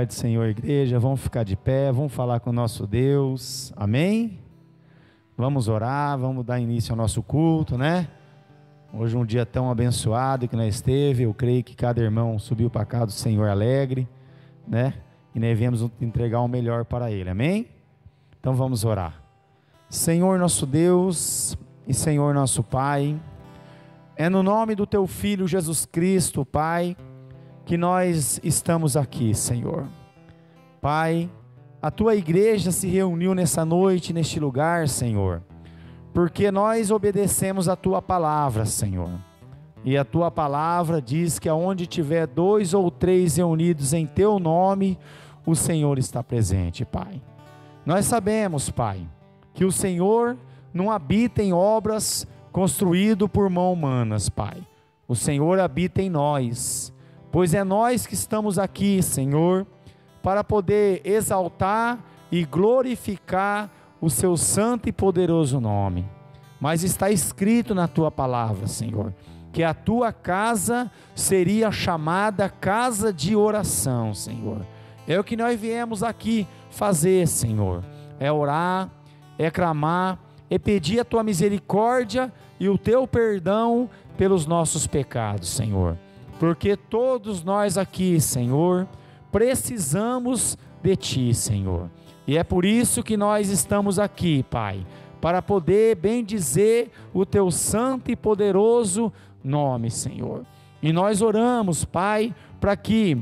tarde, Senhor, igreja. Vamos ficar de pé, vamos falar com o nosso Deus, amém? Vamos orar, vamos dar início ao nosso culto, né? Hoje um dia tão abençoado que nós teve, eu creio que cada irmão subiu para cá do Senhor alegre, né? E nós viemos entregar o melhor para Ele, amém? Então vamos orar. Senhor nosso Deus e Senhor nosso Pai, é no nome do Teu Filho Jesus Cristo, Pai, que nós estamos aqui, Senhor. Pai, a Tua igreja se reuniu nessa noite, neste lugar, Senhor, porque nós obedecemos a Tua palavra, Senhor. E a Tua palavra diz que aonde tiver 2 ou 3 reunidos em Teu nome, o Senhor está presente, Pai. Nós sabemos, Pai, que o Senhor não habita em obras construídas por mãos humanas, Pai. O Senhor habita em nós, pois é nós que estamos aqui, Senhor, para poder exaltar e glorificar o Seu santo e poderoso nome. Mas está escrito na Tua palavra, Senhor, que a Tua casa seria chamada casa de oração, Senhor. É o que nós viemos aqui fazer, Senhor, é orar, é clamar, é pedir a Tua misericórdia e o Teu perdão pelos nossos pecados, Senhor. Porque todos nós aqui, Senhor, precisamos de Ti, Senhor. E é por isso que nós estamos aqui, Pai, para poder bendizer o Teu santo e poderoso nome, Senhor. E nós oramos, Pai, para que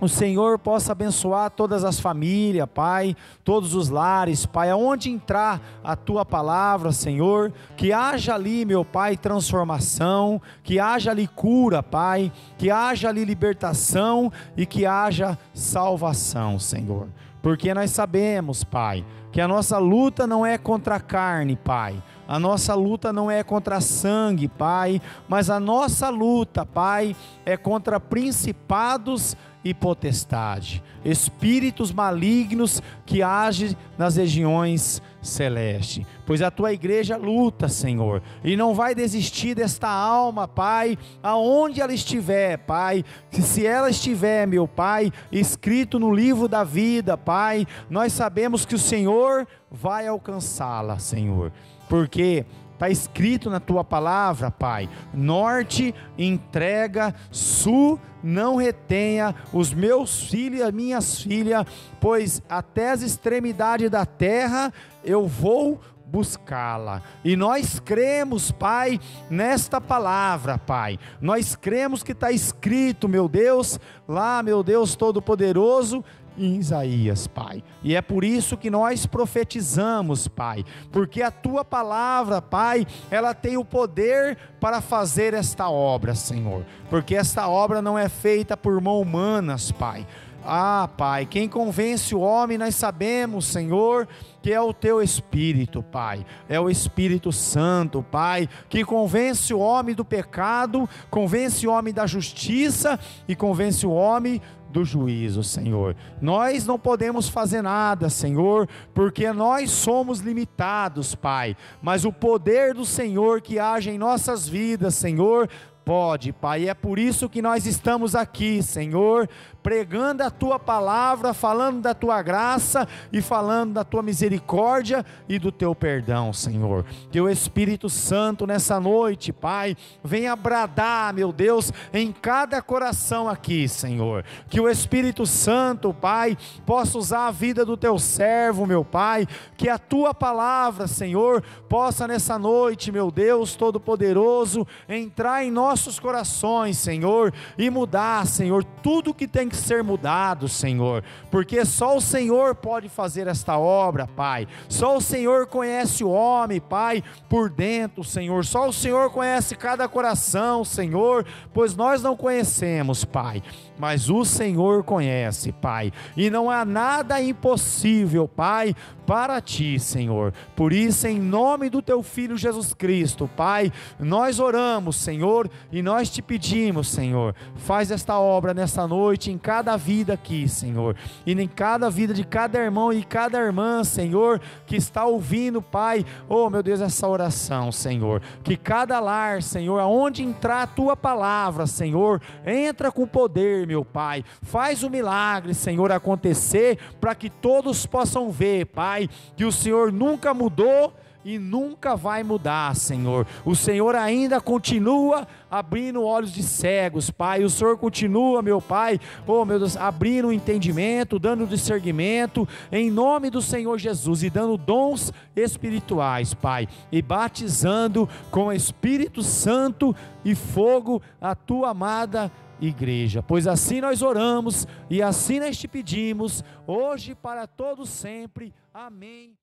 o Senhor possa abençoar todas as famílias, Pai, todos os lares, Pai, aonde entrar a Tua palavra, Senhor, que haja ali, meu Pai, transformação, que haja ali cura, Pai, que haja ali libertação e que haja salvação, Senhor. Porque nós sabemos, Pai, que a nossa luta não é contra a carne, Pai. A nossa luta não é contra sangue, Pai, mas a nossa luta, Pai, é contra principados e potestade, espíritos malignos que agem nas regiões celestes. Pois a Tua igreja luta, Senhor, e não vai desistir desta alma, Pai, aonde ela estiver, Pai. Se ela estiver, meu Pai, escrito no livro da vida, Pai, nós sabemos que o Senhor vai alcançá-la, Senhor, porque está escrito na Tua palavra, Pai: norte entrega, sul não retenha os meus filhos e as minhas filhas, pois até as extremidades da terra eu vou buscá-la. E nós cremos, Pai, nesta palavra, Pai. Nós cremos que está escrito, meu Deus, lá, meu Deus Todo-Poderoso, em Isaías, Pai. E é por isso que nós profetizamos, Pai, porque a Tua palavra, Pai, ela tem o poder para fazer esta obra, Senhor, porque esta obra não é feita por mãos humanas, Pai. Ah, Pai, quem convence o homem, nós sabemos, Senhor, que é o Teu Espírito, Pai, é o Espírito Santo, Pai, que convence o homem do pecado, convence o homem da justiça e convence o homem do juízo, Senhor. Nós não podemos fazer nada, Senhor, porque nós somos limitados, Pai, mas o poder do Senhor que age em nossas vidas, Senhor, pode, Pai. E é por isso que nós estamos aqui, Senhor, pregando a Tua palavra, falando da Tua graça e falando da Tua misericórdia e do Teu perdão, Senhor. Que o Espírito Santo nessa noite, Pai, venha bradar, meu Deus, em cada coração aqui, Senhor. Que o Espírito Santo, Pai, possa usar a vida do Teu servo, meu Pai. Que a Tua palavra, Senhor, possa nessa noite, meu Deus Todo-Poderoso, entrar em nossos corações, Senhor, e mudar, Senhor, tudo que tem que ser mudado, Senhor, porque só o Senhor pode fazer esta obra, Pai. Só o Senhor conhece o homem, Pai, por dentro, Senhor. Só o Senhor conhece cada coração, Senhor, pois nós não conhecemos, Pai, mas o Senhor conhece, Pai, e não há nada impossível, Pai, para Ti, Senhor. Por isso, em nome do Teu Filho Jesus Cristo, Pai, nós oramos, Senhor, E nós te pedimos, Senhor, faz esta obra nessa noite, em cada vida aqui, Senhor, e em cada vida de cada irmão e cada irmã, Senhor, que está ouvindo, Pai, oh meu Deus, essa oração, Senhor, que cada lar, Senhor, aonde entrar a tua palavra, Senhor, entra com poder, meu Pai, faz o milagre, Senhor, acontecer, para que todos possam ver, Pai, que o Senhor nunca mudou e nunca vai mudar, Senhor. O Senhor ainda continua abrindo olhos de cegos, Pai. O Senhor continua, meu Pai, oh meu Deus, abrindo o entendimento, dando discernimento, em nome do Senhor Jesus, e dando dons espirituais, Pai, e batizando com o Espírito Santo e fogo a tua amada igreja, pois assim nós oramos e assim nós te pedimos, hoje e para todos sempre, amém.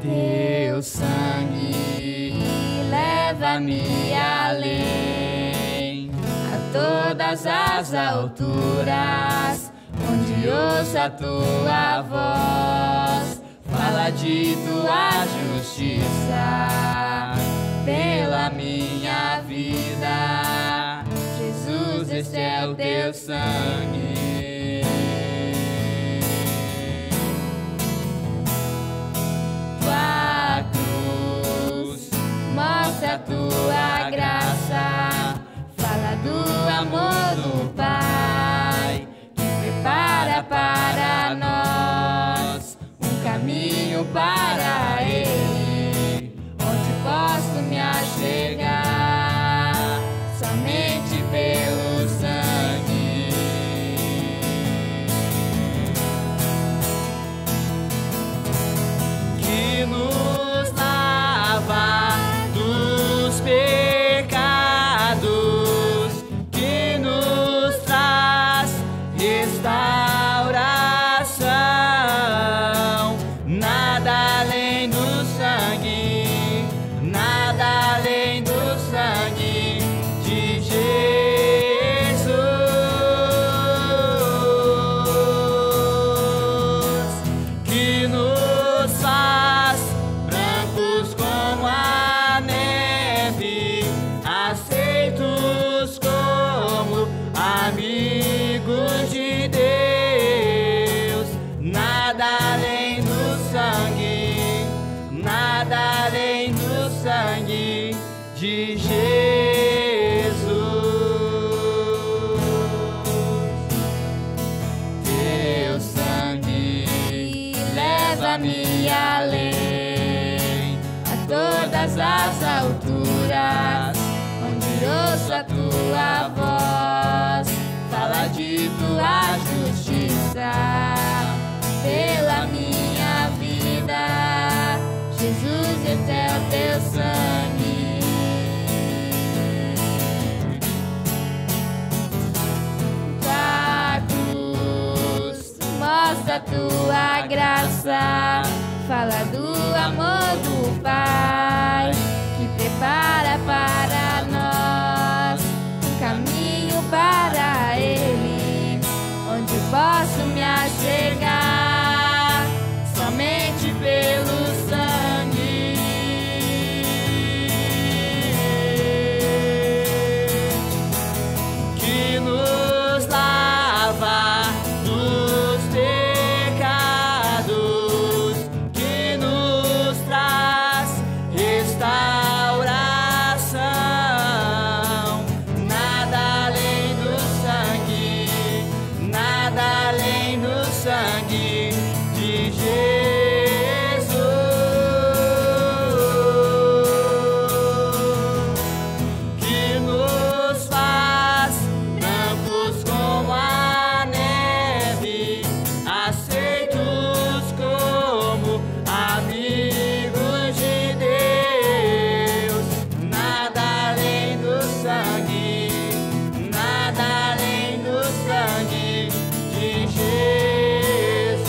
Teu sangue leva-me além, a todas as alturas, onde ouço a tua voz, fala de tua justiça, pela minha vida. Jesus, este é o teu sangue. Mostra a tua graça, fala do amor do Pai, que prepara para nós um caminho para Ele, onde posso me achegar somente pelo sangue. Que nos lava dos pecados, que nos traz restauração. Nada além do sangue, nada além do sangue de Jesus, que nos faz brancos como a neve, aceitos como amigos de Deus. Nada além do sangue, nada além do sangue de Jesus. Teu sangue leva-me além, a todas as alturas, onde ouço a tua voz, fala de tua justiça, pela minha vida. Jesus, esse é o teu sangue. Tua cruz mostra a tua graça, fala do amor do Pai, que prepara para nós um caminho para Ele, onde posso me achegar somente pelo sangue. Que nos lava dos pecados, que nos traz restauração. Nada além do sangue, nada além do sangue de Jesus, que nos faz brancos como a neve, aceitos como amigos de Deus. Nada além do sangue, nada além do sangue de Jesus.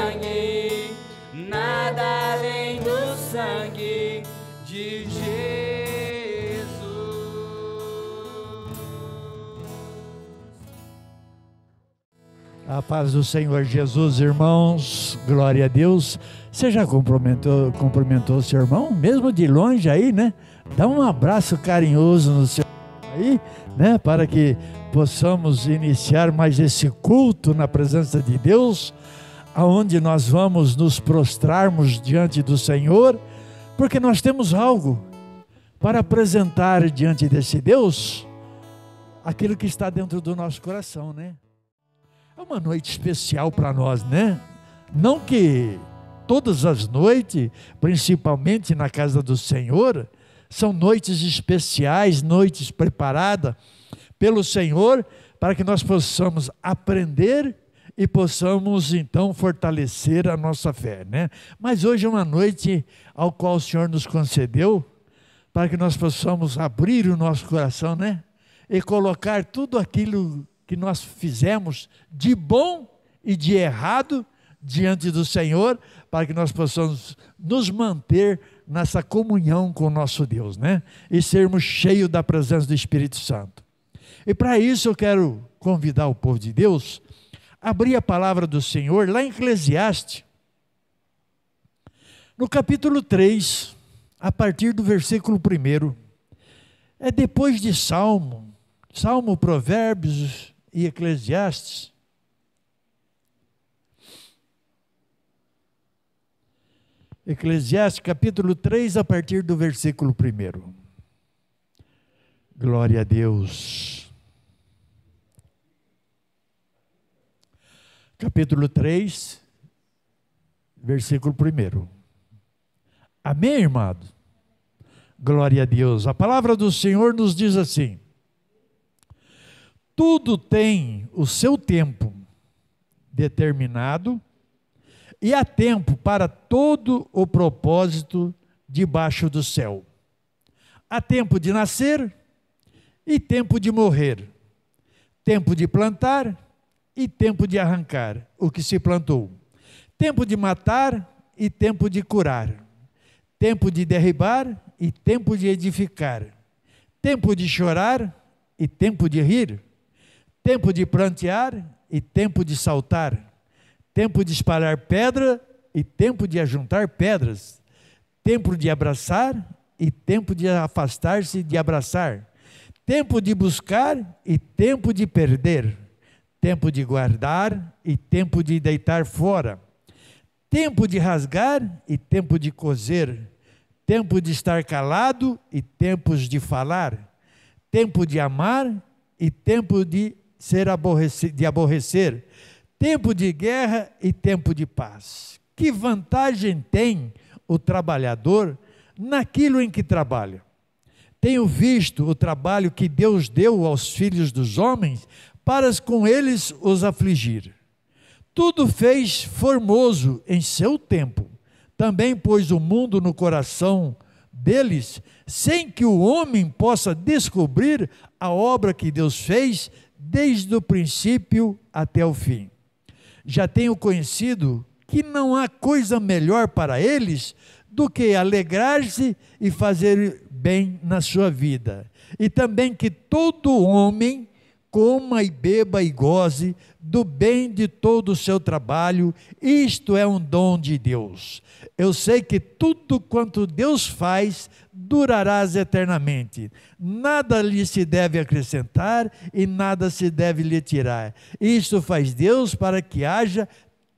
sangue, nada além do sangue de Jesus. A paz do Senhor Jesus, irmãos, glória a Deus. Você já cumprimentou o seu irmão, mesmo de longe aí, né? Dá um abraço carinhoso no seu aí, né? Para que possamos iniciar mais esse culto na presença de Deus, aonde nós vamos nos prostrarmos diante do Senhor, porque nós temos algo para apresentar diante desse Deus, aquilo que está dentro do nosso coração, né? É uma noite especial para nós, né? Não que todas as noites, principalmente na casa do Senhor, são noites especiais, noites preparadas pelo Senhor, para que nós possamos aprender e possamos então fortalecer a nossa fé, né? Mas hoje é uma noite ao qual o Senhor nos concedeu, para que nós possamos abrir o nosso coração, né? E colocar tudo aquilo que nós fizemos de bom e de errado diante do Senhor, para que nós possamos nos manter nessa comunhão com o nosso Deus, né? E sermos cheios da presença do Espírito Santo. E para isso eu quero convidar o povo de Deus a abrir a palavra do Senhor lá em Eclesiastes, no capítulo 3, a partir do versículo 1. É depois de Salmo, Provérbios e Eclesiastes. Eclesiastes capítulo 3, a partir do versículo 1. Glória a Deus. Capítulo 3, versículo 1. Amém, irmão? Glória a Deus. A palavra do Senhor nos diz assim: tudo tem o seu tempo determinado, e há tempo para todo o propósito debaixo do céu. Há tempo de nascer e tempo de morrer, tempo de plantar e tempo de arrancar o que se plantou, tempo de matar e tempo de curar, tempo de derribar e tempo de edificar, tempo de chorar e tempo de rir, tempo de plantear e tempo de saltar, tempo de espalhar pedra e tempo de ajuntar pedras, tempo de abraçar e tempo de afastar-se de abraçar, tempo de buscar e tempo de perder, tempo de guardar e tempo de deitar fora, tempo de rasgar e tempo de coser, tempo de estar calado e tempos de falar, tempo de amar e tempo de aborrecer, tempo de guerra e tempo de paz. Que vantagem tem o trabalhador naquilo em que trabalha? Tenho visto o trabalho que Deus deu aos filhos dos homens para com eles os afligir. Tudo fez formoso em seu tempo. Também pôs o mundo no coração deles, sem que o homem possa descobrir a obra que Deus fez desde o princípio até o fim. Já tenho conhecido que não há coisa melhor para eles do que alegrar-se e fazer bem na sua vida. E também que todo homem coma e beba e goze do bem de todo o seu trabalho. Isto é um dom de Deus. Eu sei que tudo quanto Deus faz durarás eternamente. Nada lhe se deve acrescentar e nada se deve lhe tirar. Isto faz Deus para que haja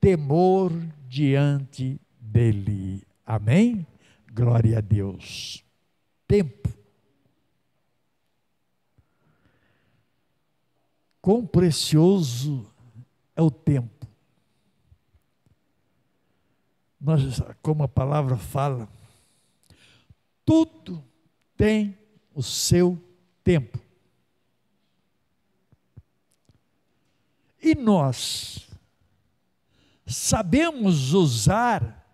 temor diante dele. Amém? Glória a Deus. Tempo. Quão precioso é o tempo. Nós, como a palavra fala, tudo tem o seu tempo. E nós sabemos usar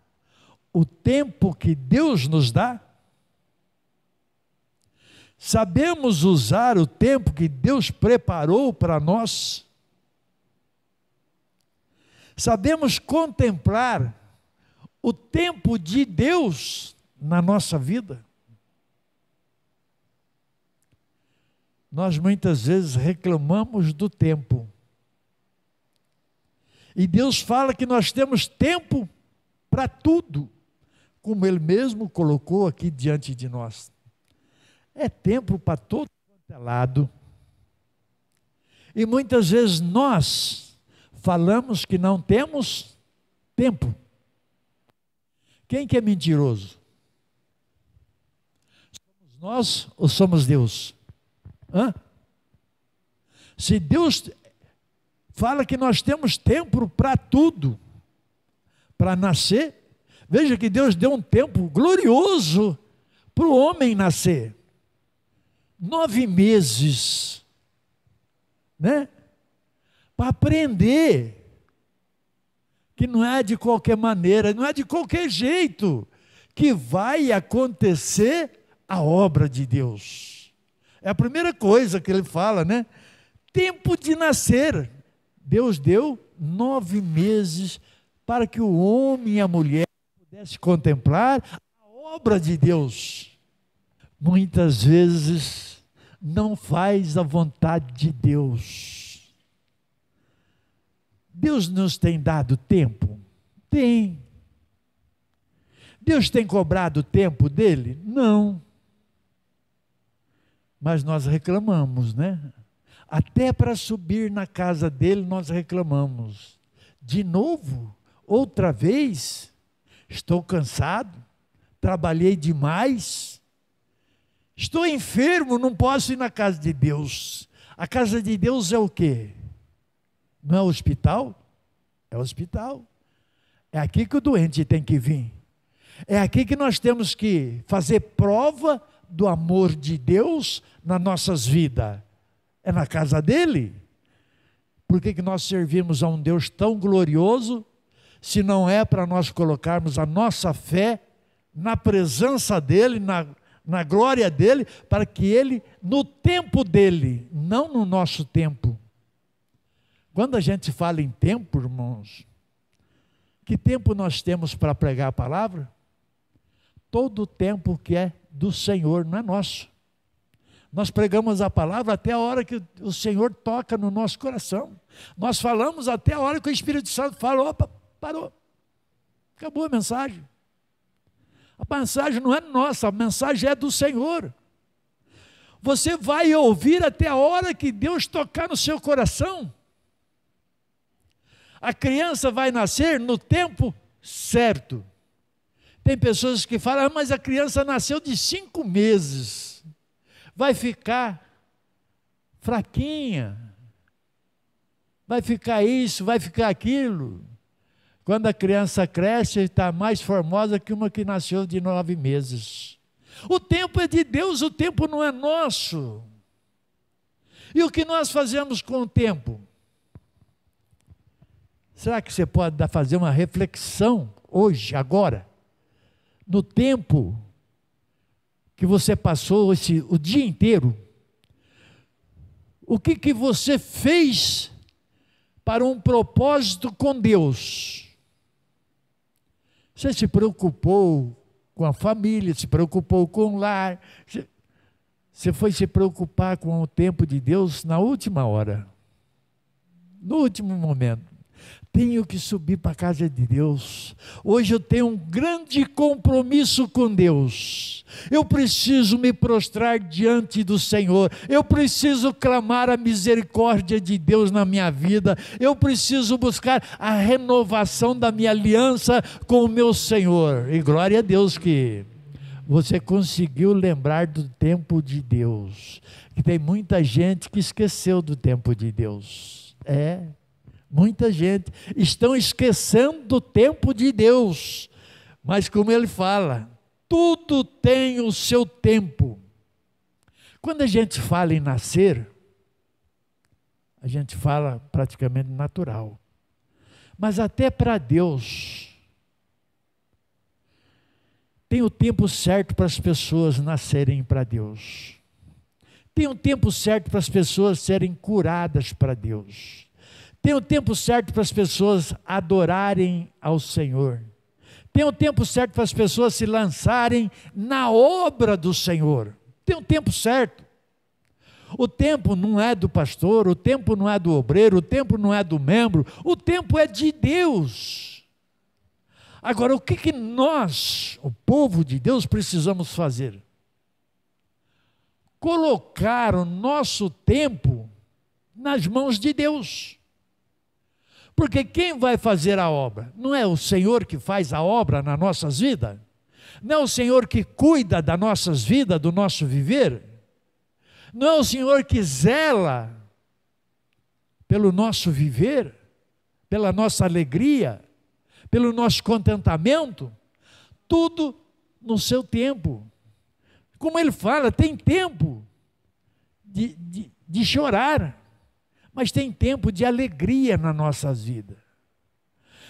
o tempo que Deus nos dá? Sabemos usar o tempo que Deus preparou para nós? Sabemos contemplar o tempo de Deus na nossa vida? Nós muitas vezes reclamamos do tempo. E Deus fala que nós temos tempo para tudo, como Ele mesmo colocou aqui diante de nós. É tempo para todo quanto é lado. E muitas vezes nós falamos que não temos tempo. Quem que é mentiroso? Somos nós ou somos Deus? Se Deus fala que nós temos tempo para tudo, para nascer, veja que Deus deu um tempo glorioso para o homem nascer. 9 meses, né? Para aprender que não é de qualquer maneira, não é de qualquer jeito que vai acontecer a obra de Deus. É a primeira coisa que ele fala, né? Tempo de nascer. Deus deu 9 meses para que o homem e a mulher pudessem contemplar a obra de Deus. Muitas vezes não faz a vontade de Deus. Deus nos tem dado tempo? Tem. Deus tem cobrado o tempo dele? Não. Mas nós reclamamos, né? Até para subir na casa dele nós reclamamos. De novo? Outra vez? Estou cansado? Trabalhei demais? Estou enfermo, não posso ir na casa de Deus. A casa de Deus é o quê? Não é hospital? É hospital. É aqui que o doente tem que vir. É aqui que nós temos que fazer prova do amor de Deus nas nossas vidas. É na casa dele. Por que nós servimos a um Deus tão glorioso, se não é para nós colocarmos a nossa fé na presença dele, na glória dele, para que ele, no tempo dele, não no nosso tempo. Quando a gente fala em tempo, irmãos, que tempo nós temos para pregar a palavra? Todo o tempo que é do Senhor, não é nosso. Nós pregamos a palavra até a hora que o Senhor toca no nosso coração. Nós falamos até a hora que o Espírito Santo fala, opa, parou. Acabou a mensagem. A mensagem não é nossa, a mensagem é do Senhor. Você vai ouvir até a hora que Deus tocar no seu coração. A criança vai nascer no tempo certo. Tem pessoas que falam, mas a criança nasceu de 5 meses. Vai ficar fraquinha. Vai ficar isso, vai ficar aquilo. Quando a criança cresce, está mais formosa que uma que nasceu de 9 meses. O tempo é de Deus, o tempo não é nosso. E o que nós fazemos com o tempo? Será que você pode fazer uma reflexão hoje, agora, no tempo que você passou o dia inteiro? O que você fez para um propósito com Deus? Você se preocupou com a família, se preocupou com o lar, você foi se preocupar com o tempo de Deus na última hora, no último momento. Tenho que subir para a casa de Deus. Hoje eu tenho um grande compromisso com Deus. Eu preciso me prostrar diante do Senhor. Eu preciso clamar a misericórdia de Deus na minha vida. Eu preciso buscar a renovação da minha aliança com o meu Senhor. E glória a Deus que você conseguiu lembrar do tempo de Deus. Que tem muita gente que esqueceu do tempo de Deus. Muita gente estão esquecendo do tempo de Deus, mas como ele fala, tudo tem o seu tempo. Quando a gente fala em nascer, a gente fala praticamente natural, mas até para Deus, tem o tempo certo para as pessoas nascerem para Deus, tem o tempo certo para as pessoas serem curadas para Deus, Tem o tempo certo para as pessoas adorarem ao Senhor. Tem o tempo certo para as pessoas se lançarem na obra do Senhor. Tem o tempo certo. O tempo não é do pastor, o tempo não é do obreiro, o tempo não é do membro, o tempo é de Deus. Agora, o que nós, o povo de Deus, precisamos fazer? Colocar o nosso tempo nas mãos de Deus. Porque quem vai fazer a obra? Não é o Senhor que faz a obra nas nossas vidas? Não é o Senhor que cuida das nossas vidas, do nosso viver? Não é o Senhor que zela pelo nosso viver, pela nossa alegria, pelo nosso contentamento? Tudo no seu tempo. Como ele fala, tem tempo de chorar, mas tem tempo de alegria nas nossas vidas.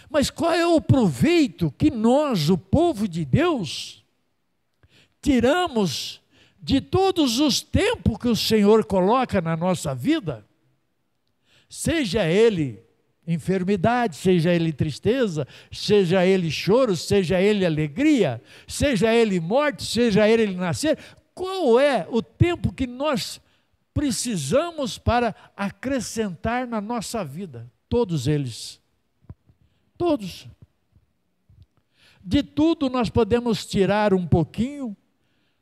Mas qual é o proveito que nós, o povo de Deus, tiramos de todos os tempos que o Senhor coloca na nossa vida? Seja ele enfermidade, seja ele tristeza, seja ele choro, seja ele alegria, seja ele morte, seja ele nascer. Qual é o tempo que nós precisamos para acrescentar na nossa vida? Todos eles. Todos. De tudo nós podemos tirar um pouquinho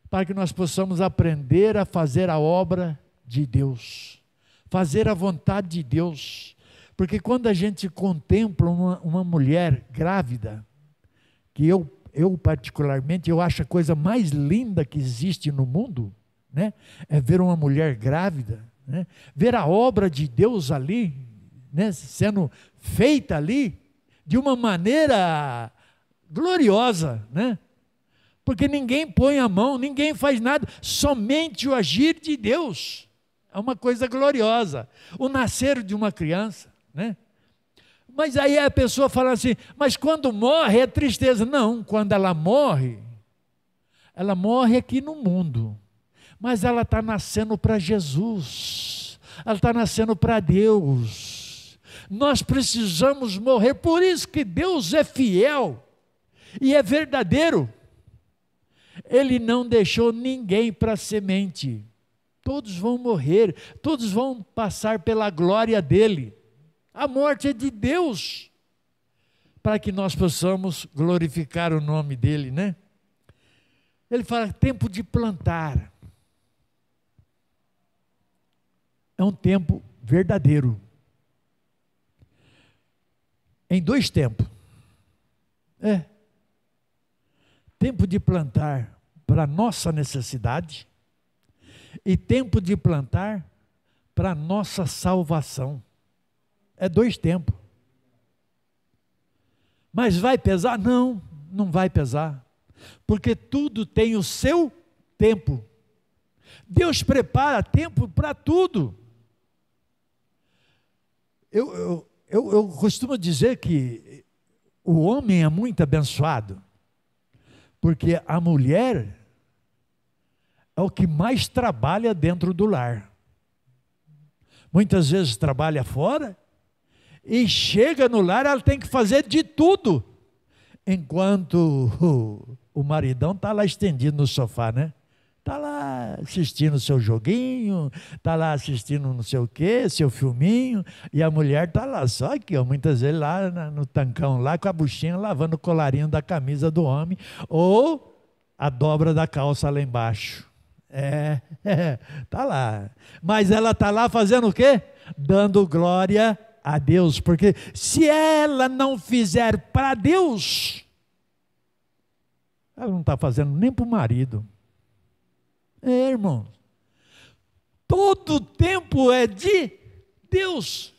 para que nós possamos aprender a fazer a obra de Deus, fazer a vontade de Deus. Porque quando a gente contempla uma mulher grávida, que eu particularmente, eu acho a coisa mais linda que existe no mundo, né? É ver uma mulher grávida, né? Ver a obra de Deus ali, né? Sendo feita ali, de uma maneira gloriosa, né? Porque ninguém põe a mão, ninguém faz nada, somente o agir de Deus. É uma coisa gloriosa. O nascer de uma criança, né? Mas aí a pessoa fala assim, mas quando morre é tristeza. Não, quando ela morre aqui no mundo, mas ela está nascendo para Jesus, ela está nascendo para Deus. Nós precisamos morrer, por isso que Deus é fiel e é verdadeiro. Ele não deixou ninguém para semente. Todos vão morrer, todos vão passar pela glória dele. A morte é de Deus, para que nós possamos glorificar o nome dele, né? Ele fala, tempo de plantar. É um tempo verdadeiro. Em 2 tempos. Tempo de plantar para a nossa necessidade e tempo de plantar para a nossa salvação. É 2 tempos. Mas vai pesar? Não, não vai pesar. Porque tudo tem o seu tempo. Deus prepara tempo para tudo. Eu costumo dizer que o homem é muito abençoado, porque a mulher é o que mais trabalha dentro do lar. Muitas vezes trabalha fora, e chega no lar, ela tem que fazer de tudo, enquanto o maridão está lá estendido no sofá, né? Está lá assistindo o seu joguinho, está lá assistindo não sei o quê, seu filminho, e a mulher está lá, só aqui, ó, muitas vezes lá no tancão, lá com a buchinha, lavando o colarinho da camisa do homem, ou a dobra da calça lá embaixo. Está lá. Mas ela está lá fazendo o quê? Dando glória a Deus, porque se ela não fizer para Deus, ela não está fazendo nem para o marido. Irmãos, todo tempo é de Deus.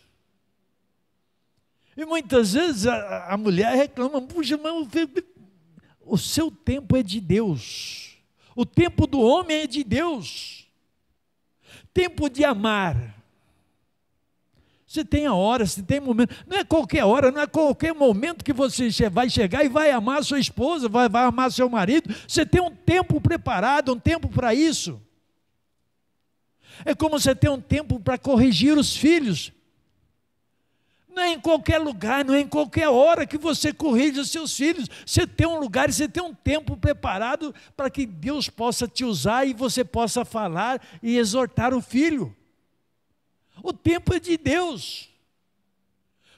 E muitas vezes a mulher reclama, puxa, mas o seu tempo é de Deus. O tempo do homem é de Deus. Tempo de amar. Você tem a hora, você tem momento. Não é qualquer hora, não é qualquer momento que você vai chegar e vai amar sua esposa, vai amar seu marido. Você tem um tempo preparado, um tempo para isso. É como você ter um tempo para corrigir os filhos. Não é em qualquer lugar, não é em qualquer hora que você corrige os seus filhos. Você tem um lugar, você tem um tempo preparado para que Deus possa te usar e você possa falar e exortar o filho. O tempo é de Deus.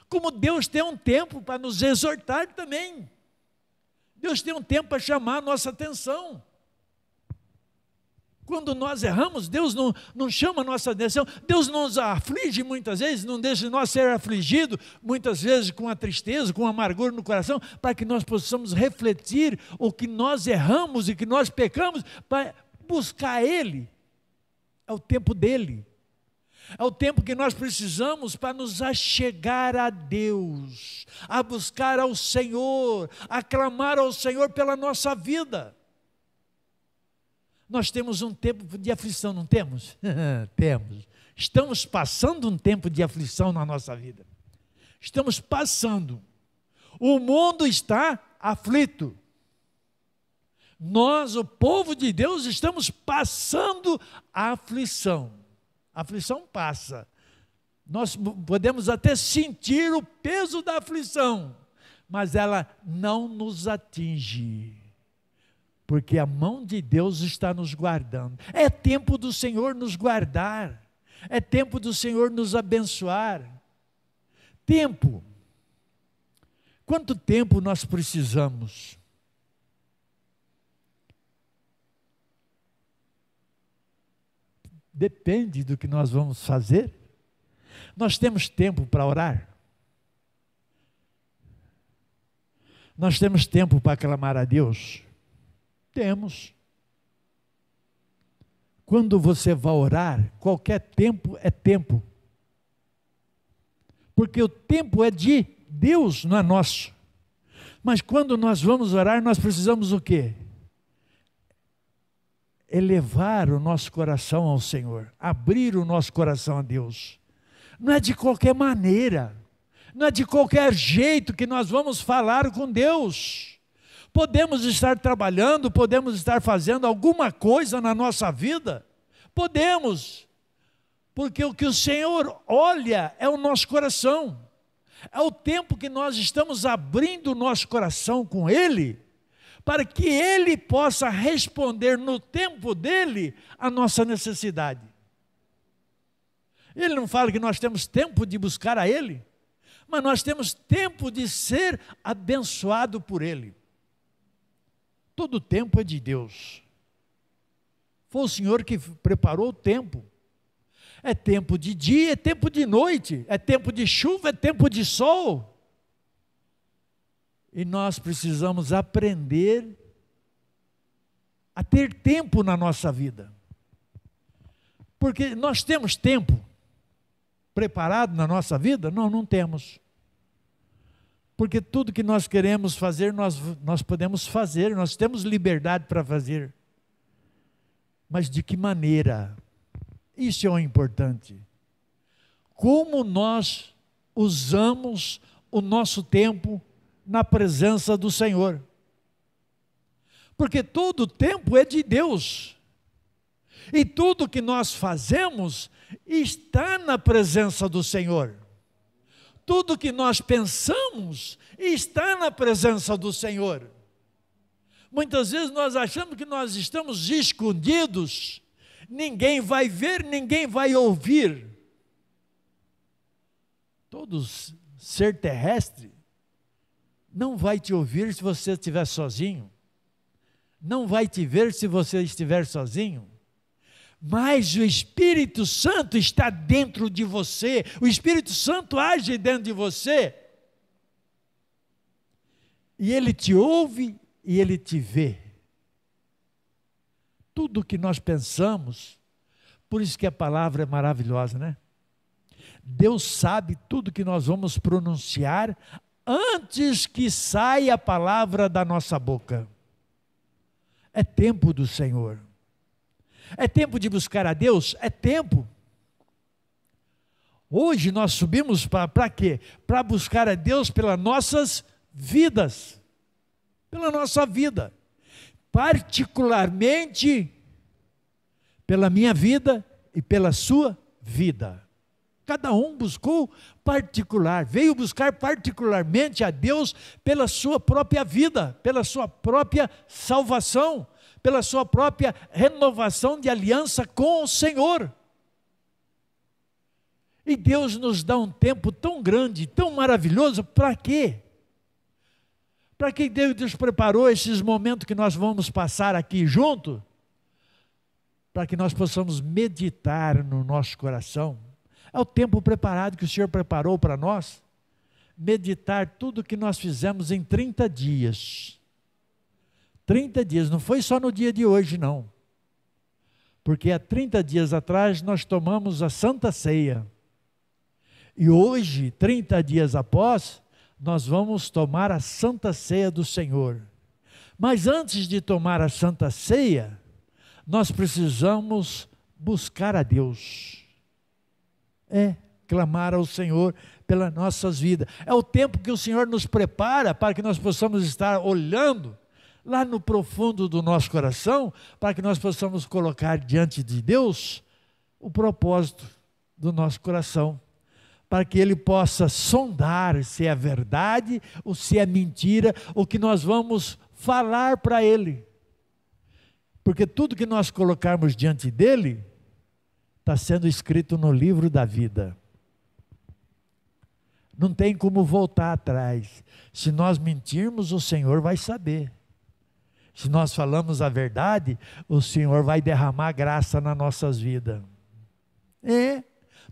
Como Deus tem um tempo para nos exortar também. Deus tem um tempo para chamar a nossa atenção. Quando nós erramos, Deus não chama a nossa atenção. Deus nos aflige muitas vezes, não deixa nós ser afligidos, muitas vezes com a tristeza, com a amargura no coração, para que nós possamos refletir o que nós erramos e que nós pecamos, para buscar Ele. É o tempo dEle. É o tempo que nós precisamos para nos achegar a Deus, a buscar ao Senhor, a clamar ao Senhor pela nossa vida. Nós temos um tempo de aflição, não temos? Temos. Estamos passando um tempo de aflição na nossa vida. Estamos passando. O mundo está aflito. Nós, o povo de Deus, estamos passando a aflição. A aflição passa. Nós podemos até sentir o peso da aflição, mas ela não nos atinge. Porque a mão de Deus está nos guardando. É tempo do Senhor nos guardar. É tempo do Senhor nos abençoar. Tempo. Quanto tempo nós precisamos? Depende do que nós vamos fazer. Nós temos tempo para orar. Nós temos tempo para clamar a Deus. Temos. Quando você vai orar, qualquer tempo é tempo. Porque o tempo é de Deus, não é nosso. Mas quando nós vamos orar, nós precisamos o quê? Elevar o nosso coração ao Senhor. Abrir o nosso coração a Deus. Não é de qualquer maneira. Não é de qualquer jeito que nós vamos falar com Deus. Podemos estar trabalhando, podemos estar fazendo alguma coisa na nossa vida. Podemos. Porque o que o Senhor olha é o nosso coração. É o tempo que nós estamos abrindo o nosso coração com Ele, para que Ele possa responder no tempo dEle a nossa necessidade. Ele não fala que nós temos tempo de buscar a Ele, mas nós temos tempo de ser abençoado por Ele. Todo o tempo é de Deus. Foi o Senhor que preparou o tempo. É tempo de dia, é tempo de noite, é tempo de chuva, é tempo de sol. E nós precisamos aprender a ter tempo na nossa vida. Porque nós temos tempo preparado na nossa vida? Não, não temos. Porque tudo que nós queremos fazer, nós podemos fazer, nós temos liberdade para fazer. Mas de que maneira? Isso é o importante. Como nós usamos o nosso tempo na presença do Senhor. Porque todo o tempo é de Deus. E tudo que nós fazemos está na presença do Senhor. Tudo que nós pensamos está na presença do Senhor. Muitas vezes nós achamos que nós estamos escondidos, ninguém vai ver, ninguém vai ouvir. Todo ser terrestre não vai te ouvir se você estiver sozinho, não vai te ver se você estiver sozinho. Mas o Espírito Santo está dentro de você, o Espírito Santo age dentro de você, e Ele te ouve e Ele te vê. Tudo que nós pensamos, por isso que a palavra é maravilhosa, né? Deus sabe tudo que nós vamos pronunciar antes que saia a palavra da nossa boca. É tempo do Senhor. É tempo de buscar a Deus? É tempo. Hoje nós subimos para quê? Para buscar a Deus pelas nossas vidas. Pela nossa vida. Particularmente pela minha vida e pela sua vida. Cada um buscou particular, veio buscar particularmente a Deus pela sua própria vida, pela sua própria salvação, pela sua própria renovação de aliança com o Senhor. E Deus nos dá um tempo tão grande, tão maravilhoso, para quê? Para que Deus preparou esses momentos que nós vamos passar aqui junto? Para que nós possamos meditar no nosso coração. É o tempo preparado que o Senhor preparou para nós. Meditar tudo que nós fizemos em 30 dias. 30 dias, não foi só no dia de hoje não. Porque há 30 dias atrás nós tomamos a Santa Ceia. E hoje, 30 dias após, nós vamos tomar a Santa Ceia do Senhor. Mas antes de tomar a Santa Ceia, nós precisamos buscar a Deus. Clamar ao Senhor pelas nossas vidas. É o tempo que o Senhor nos prepara para que nós possamos estar olhando lá no profundo do nosso coração, para que nós possamos colocar diante de Deus o propósito do nosso coração, para que Ele possa sondar se é verdade ou se é mentira, o que nós vamos falar para Ele. Porque tudo que nós colocarmos diante dEle, está sendo escrito no livro da vida. Não tem como voltar atrás. Se nós mentirmos, o Senhor vai saber. Se nós falamos a verdade, o Senhor vai derramar graça nas nossas vidas.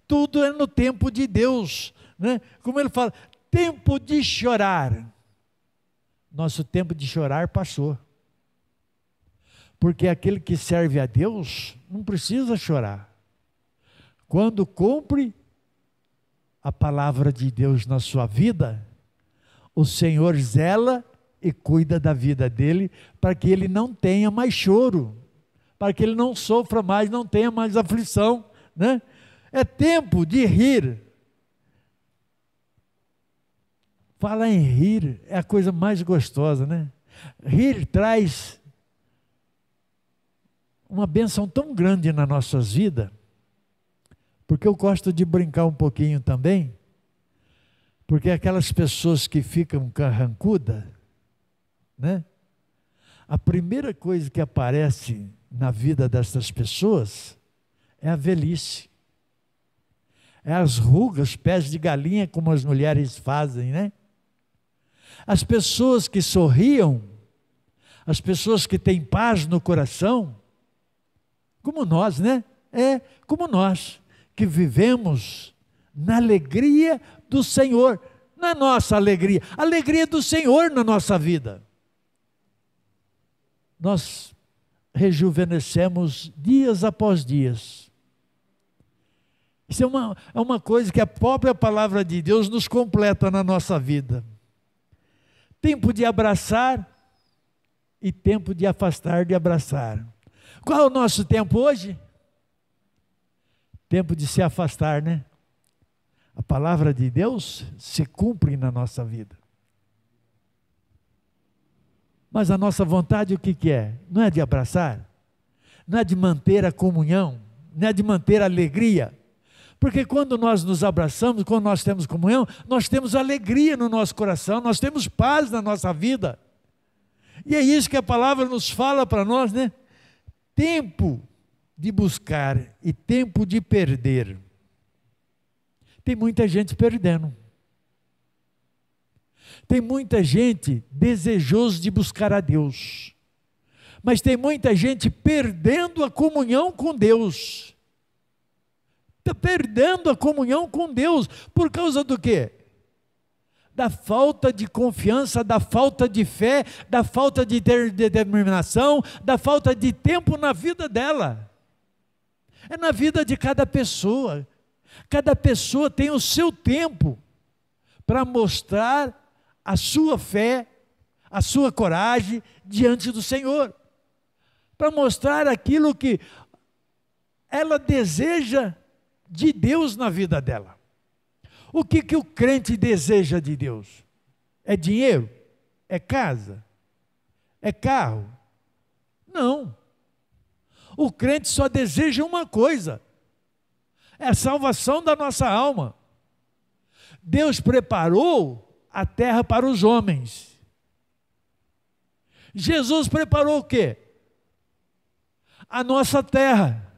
Tudo é no tempo de Deus, né? Como Ele fala, tempo de chorar. Nosso tempo de chorar passou. Porque aquele que serve a Deus não precisa chorar. Quando cumpre a palavra de Deus na sua vida, o Senhor zela e cuida da vida dele, para que ele não tenha mais choro, para que ele não sofra mais, não tenha mais aflição, né? É tempo de rir. Falar em rir é a coisa mais gostosa, né? Rir traz uma bênção tão grande nas nossas vidas, porque eu gosto de brincar um pouquinho também, porque aquelas pessoas que ficam carrancudas, né? A primeira coisa que aparece na vida dessas pessoas é a velhice. É as rugas, pés de galinha, como as mulheres fazem, né? As pessoas que sorriam, as pessoas que têm paz no coração, como nós, né? Como nós, que vivemos na alegria do Senhor, na nossa alegria, a alegria do Senhor na nossa vida. Nós rejuvenescemos dias após dias. Isso é uma coisa que a própria palavra de Deus nos completa na nossa vida. Tempo de abraçar e tempo de afastar de abraçar. Qual é o nosso tempo hoje? Tempo de se afastar, né? A palavra de Deus se cumpre na nossa vida. Mas a nossa vontade o que é? Não é de abraçar, não é de manter a comunhão, não é de manter a alegria. Porque quando nós nos abraçamos, quando nós temos comunhão, nós temos alegria no nosso coração, nós temos paz na nossa vida. E é isso que a palavra nos fala para nós, né? Tempo de buscar e tempo de perder. Tem muita gente perdendo. Tem muita gente desejoso de buscar a Deus. Mas tem muita gente perdendo a comunhão com Deus. Está perdendo a comunhão com Deus. Por causa do quê? Da falta de confiança, da falta de fé, da falta de determinação, da falta de tempo na vida dela. É na vida de cada pessoa. Cada pessoa tem o seu tempo para mostrar a sua fé, a sua coragem diante do Senhor. Para mostrar aquilo que ela deseja de Deus na vida dela. O que o crente deseja de Deus? É dinheiro? É casa? É carro? Não. O crente só deseja uma coisa: É a salvação da nossa alma. Deus preparou a terra para os homens. Jesus preparou o quê? A nossa terra.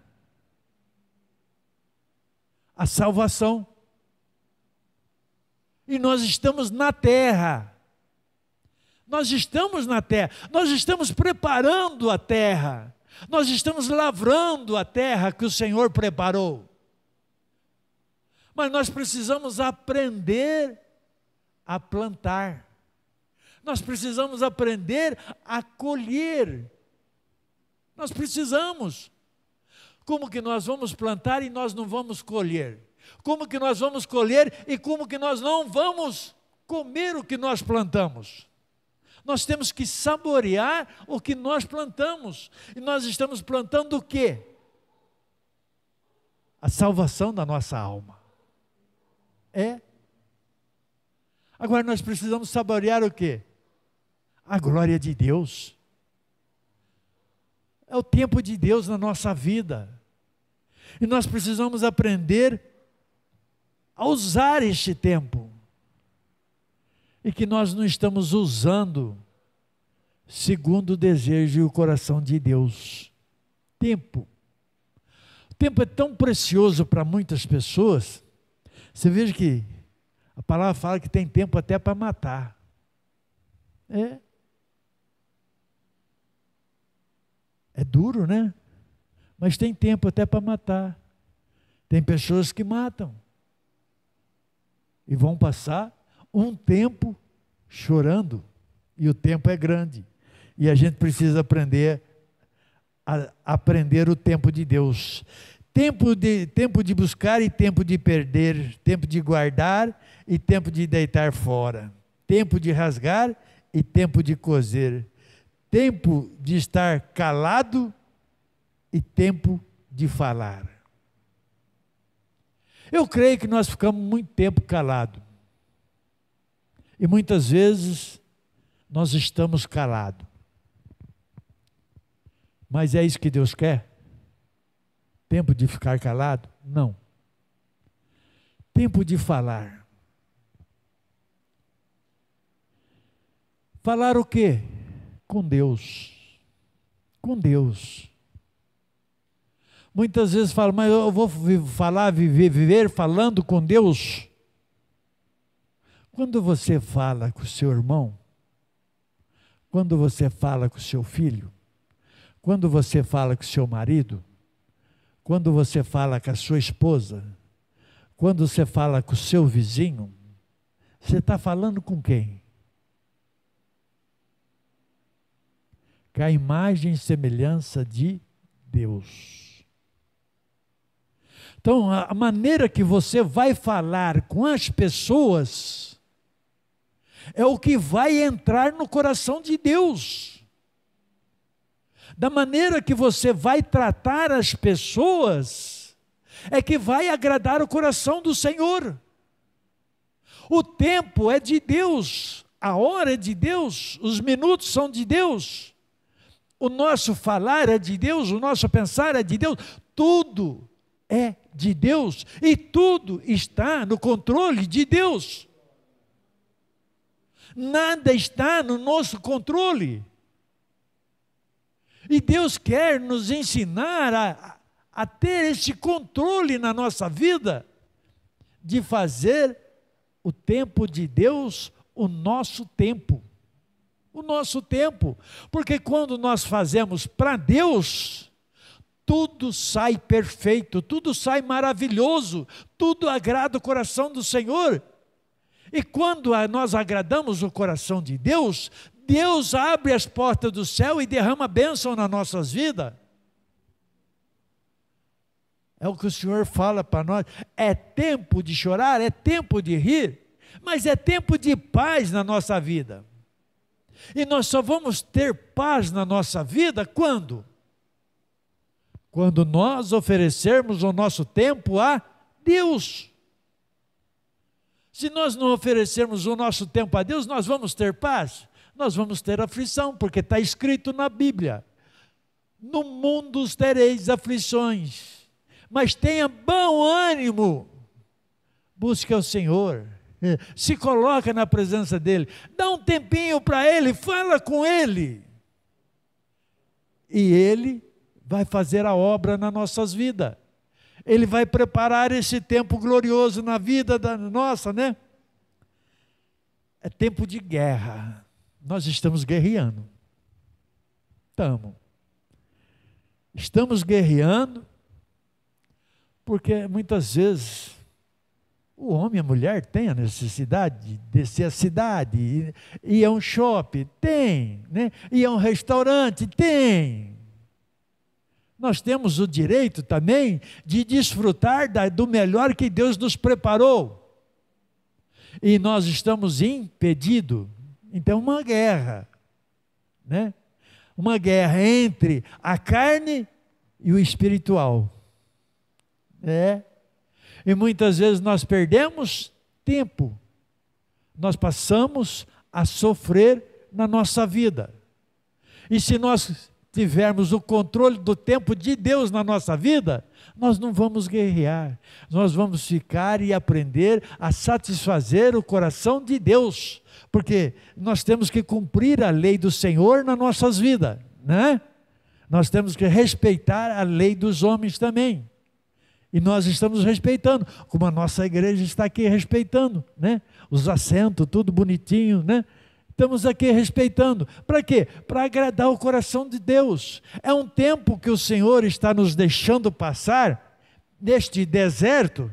A salvação. E nós estamos na terra. Nós estamos na terra. Nós estamos preparando a terra. Nós estamos lavrando a terra que o Senhor preparou. Mas nós precisamos aprender a plantar. Nós precisamos aprender a colher. Nós precisamos. Como que nós vamos plantar e nós não vamos colher? Como que nós vamos colher e como que nós não vamos comer o que nós plantamos? Nós temos que saborear o que nós plantamos. E nós estamos plantando o quê? A salvação da nossa alma. Agora nós precisamos saborear o quê? A glória de Deus. É o tempo de Deus na nossa vida. E nós precisamos aprender a usar este tempo. E que nós não estamos usando segundo o desejo e o coração de Deus. Tempo. O tempo é tão precioso para muitas pessoas. Você veja que a palavra fala que tem tempo até para matar. É duro, né? Mas tem tempo até para matar. Tem pessoas que matam. E vão passar um tempo chorando. E o tempo é grande. E a gente precisa aprender o tempo de Deus. Tempo de buscar e tempo de perder. Tempo de guardar e tempo de deitar fora. Tempo de rasgar e tempo de coser. Tempo de estar calado e tempo de falar. Eu creio que nós ficamos muito tempo calados. E muitas vezes nós estamos calados. Mas é isso que Deus quer? Tempo de ficar calado? Não. Tempo de falar. Falar o quê? Com Deus. Com Deus. Muitas vezes falam, mas eu vou viver falando com Deus. Quando você fala com o seu irmão, quando você fala com o seu filho, quando você fala com o seu marido, quando você fala com a sua esposa, quando você fala com o seu vizinho, você está falando com quem? Com a imagem e semelhança de Deus. Então, a maneira que você vai falar com as pessoas é o que vai entrar no coração de Deus. Da maneira que você vai tratar as pessoas é que vai agradar o coração do Senhor. O tempo é de Deus, a hora é de Deus, os minutos são de Deus. O nosso falar é de Deus, o nosso pensar é de Deus, tudo é de Deus e tudo está no controle de Deus. Nada está no nosso controle. E Deus quer nos ensinar a ter este controle na nossa vida, de fazer o tempo de Deus o nosso tempo. O nosso tempo. Porque quando nós fazemos para Deus, tudo sai perfeito, tudo sai maravilhoso, tudo agrada o coração do Senhor. E quando nós agradamos o coração de Deus, Deus abre as portas do céu e derrama bênção nas nossas vidas. É o que o Senhor fala para nós. É tempo de chorar, é tempo de rir, mas é tempo de paz na nossa vida. E nós só vamos ter paz na nossa vida quando? Quando nós oferecermos o nosso tempo a Deus. Se nós não oferecermos o nosso tempo a Deus, nós vamos ter paz? Nós vamos ter aflição, porque está escrito na Bíblia: no mundo tereis aflições, mas tenha bom ânimo. Busque ao Senhor, se coloca na presença dEle, dá um tempinho para Ele, fala com Ele. E Ele vai fazer a obra nas nossas vidas. Ele vai preparar esse tempo glorioso na vida da nossa, né? É tempo de guerra. Nós estamos guerreando. Estamos guerreando, porque muitas vezes o homem e a mulher têm a necessidade de descer a cidade, ir a um shopping, tem, né? Ir a um restaurante, tem. Nós temos o direito também de desfrutar do melhor que Deus nos preparou. E nós estamos impedidos. Então, uma guerra, né? Uma guerra entre a carne e o espiritual. E muitas vezes nós perdemos tempo. Nós passamos a sofrer na nossa vida. E se nós tivermos o controle do tempo de Deus na nossa vida, nós não vamos guerrear. Nós vamos ficar e aprender a satisfazer o coração de Deus. Porque nós temos que cumprir a lei do Senhor nas nossas vidas, né? Nós temos que respeitar a lei dos homens também. E nós estamos respeitando, como a nossa igreja está aqui respeitando, né? Os assentos, tudo bonitinho, né? Estamos aqui respeitando. Para quê? Para agradar o coração de Deus. É um tempo que o Senhor está nos deixando passar neste deserto,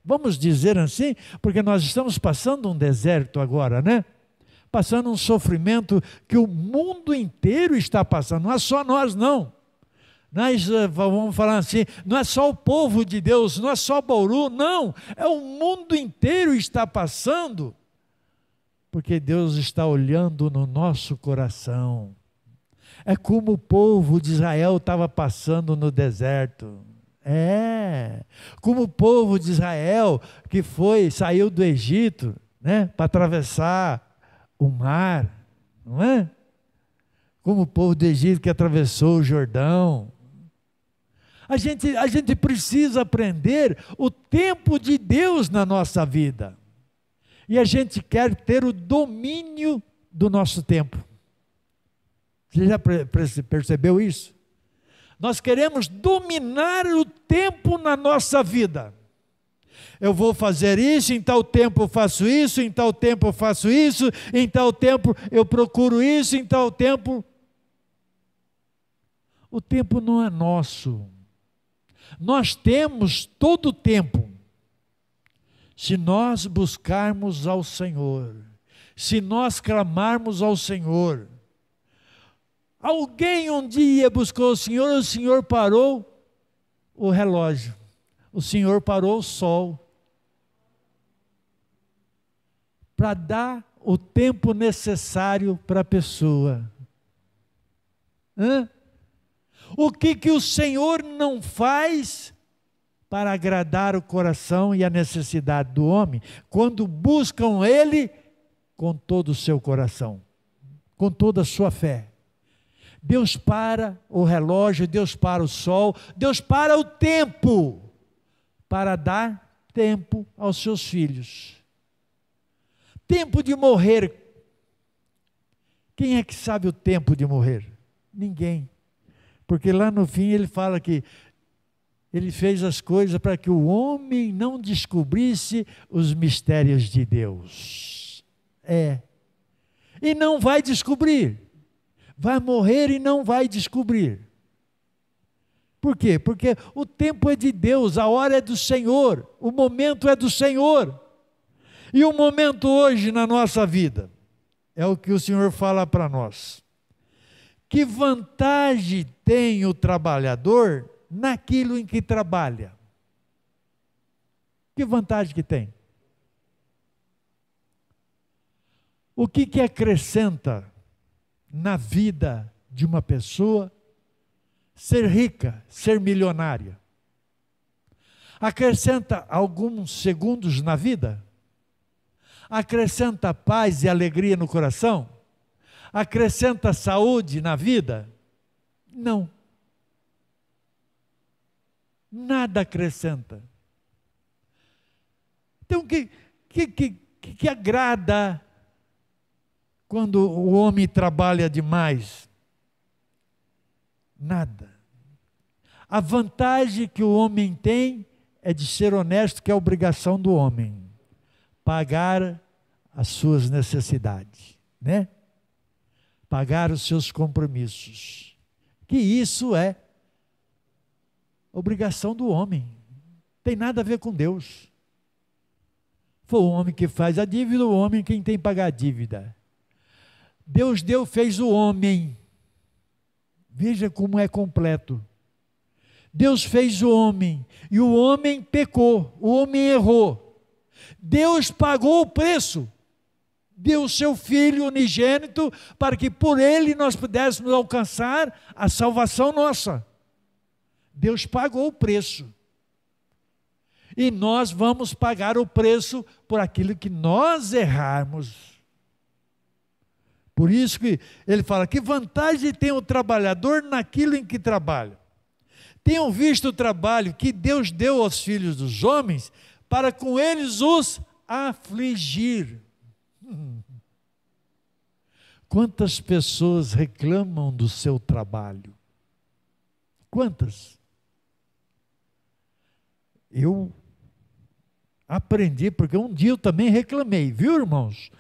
vamos dizer assim, porque nós estamos passando um deserto agora, né? Passando um sofrimento que o mundo inteiro está passando, não é só nós não. Nós vamos falar assim, não é só o povo de Deus, não é só Bauru, não, é o mundo inteiro está passando, porque Deus está olhando no nosso coração. É como o povo de Israel estava passando no deserto. Como o povo de Israel que saiu do Egito, né, para atravessar o mar, não é? Como o povo do Egito que atravessou o Jordão. A gente precisa aprender o tempo de Deus na nossa vida. E a gente quer ter o domínio do nosso tempo. Você já percebeu isso? Nós queremos dominar o tempo na nossa vida. Eu vou fazer isso, em tal tempo eu faço isso, em tal tempo eu faço isso, em tal tempo eu procuro isso, em tal tempo... O tempo não é nosso. Nós temos todo o tempo. Se nós buscarmos ao Senhor, se nós clamarmos ao Senhor. Alguém um dia buscou o Senhor parou o relógio, o Senhor parou o sol, para dar o tempo necessário para a pessoa. O que o Senhor não faz para agradar o coração e a necessidade do homem, quando buscam Ele com todo o seu coração, com toda a sua fé? Deus para o relógio, Deus para o sol, Deus para o tempo, para dar tempo aos seus filhos. Tempo de morrer. Quem é que sabe o tempo de morrer? Ninguém. Porque lá no fim ele fala que Ele fez as coisas para que o homem não descobrisse os mistérios de Deus. E não vai descobrir. Vai morrer e não vai descobrir. Por quê? Porque o tempo é de Deus, a hora é do Senhor, o momento é do Senhor. E o momento hoje na nossa vida é o que o Senhor fala para nós. Que vantagem tem o trabalhador naquilo em que trabalha? Que vantagem que tem? O que acrescenta na vida de uma pessoa ser rica, ser milionária? Acrescenta alguns segundos na vida? Acrescenta paz e alegria no coração? Acrescenta saúde na vida? Não. nada acrescenta. Então, que agrada quando o homem trabalha demais? Nada. A vantagem que o homem tem é de ser honesto, que é a obrigação do homem. Pagar as suas necessidades, né? Pagar os seus compromissos. Que isso é obrigação do homem. Tem nada a ver com Deus. Foi o homem que faz a dívida, o homem quem tem que pagar a dívida. Deus fez o homem. Veja como é completo. Deus fez o homem, e o homem pecou, o homem errou. Deus pagou o preço, deu o seu Filho unigênito, para que por ele nós pudéssemos alcançar a salvação nossa. Deus pagou o preço. E nós vamos pagar o preço por aquilo que nós errarmos. Por isso que ele fala, que vantagem tem o trabalhador naquilo em que trabalha? Tenham visto o trabalho que Deus deu aos filhos dos homens, para com eles os afligir. Quantas pessoas reclamam do seu trabalho? Quantas? Eu aprendi, porque um dia eu também reclamei, viu, irmãos?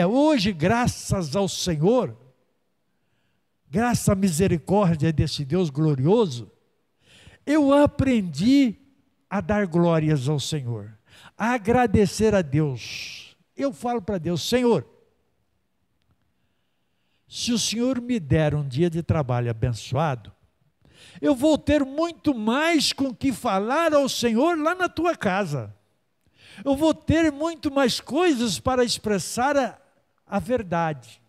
Hoje, graças ao Senhor, graças à misericórdia desse Deus glorioso, eu aprendi a dar glórias ao Senhor, a agradecer a Deus. Eu falo para Deus, Senhor, se o Senhor me der um dia de trabalho abençoado, eu vou ter muito mais com que falar ao Senhor lá na tua casa. Eu vou ter muito mais coisas para expressar a verdade.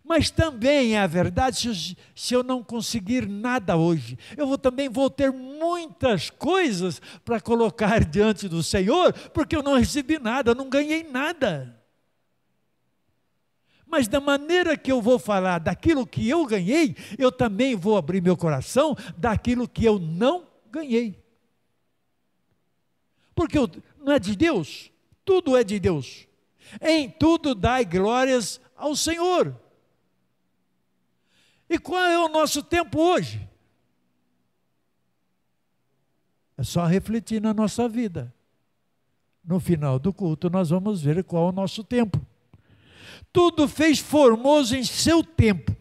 Mas também é a verdade, se eu não conseguir nada hoje, eu também vou ter muitas coisas para colocar diante do Senhor, porque eu não recebi nada, eu não ganhei nada. Mas da maneira que eu vou falar daquilo que eu ganhei, eu também vou abrir meu coração daquilo que eu não ganhei. Porque não é de Deus? Tudo é de Deus. Em tudo dai glórias ao Senhor. E qual é o nosso tempo hoje? É só refletir na nossa vida. No final do culto nós vamos ver qual é o nosso tempo. Tudo fez formoso em seu tempo.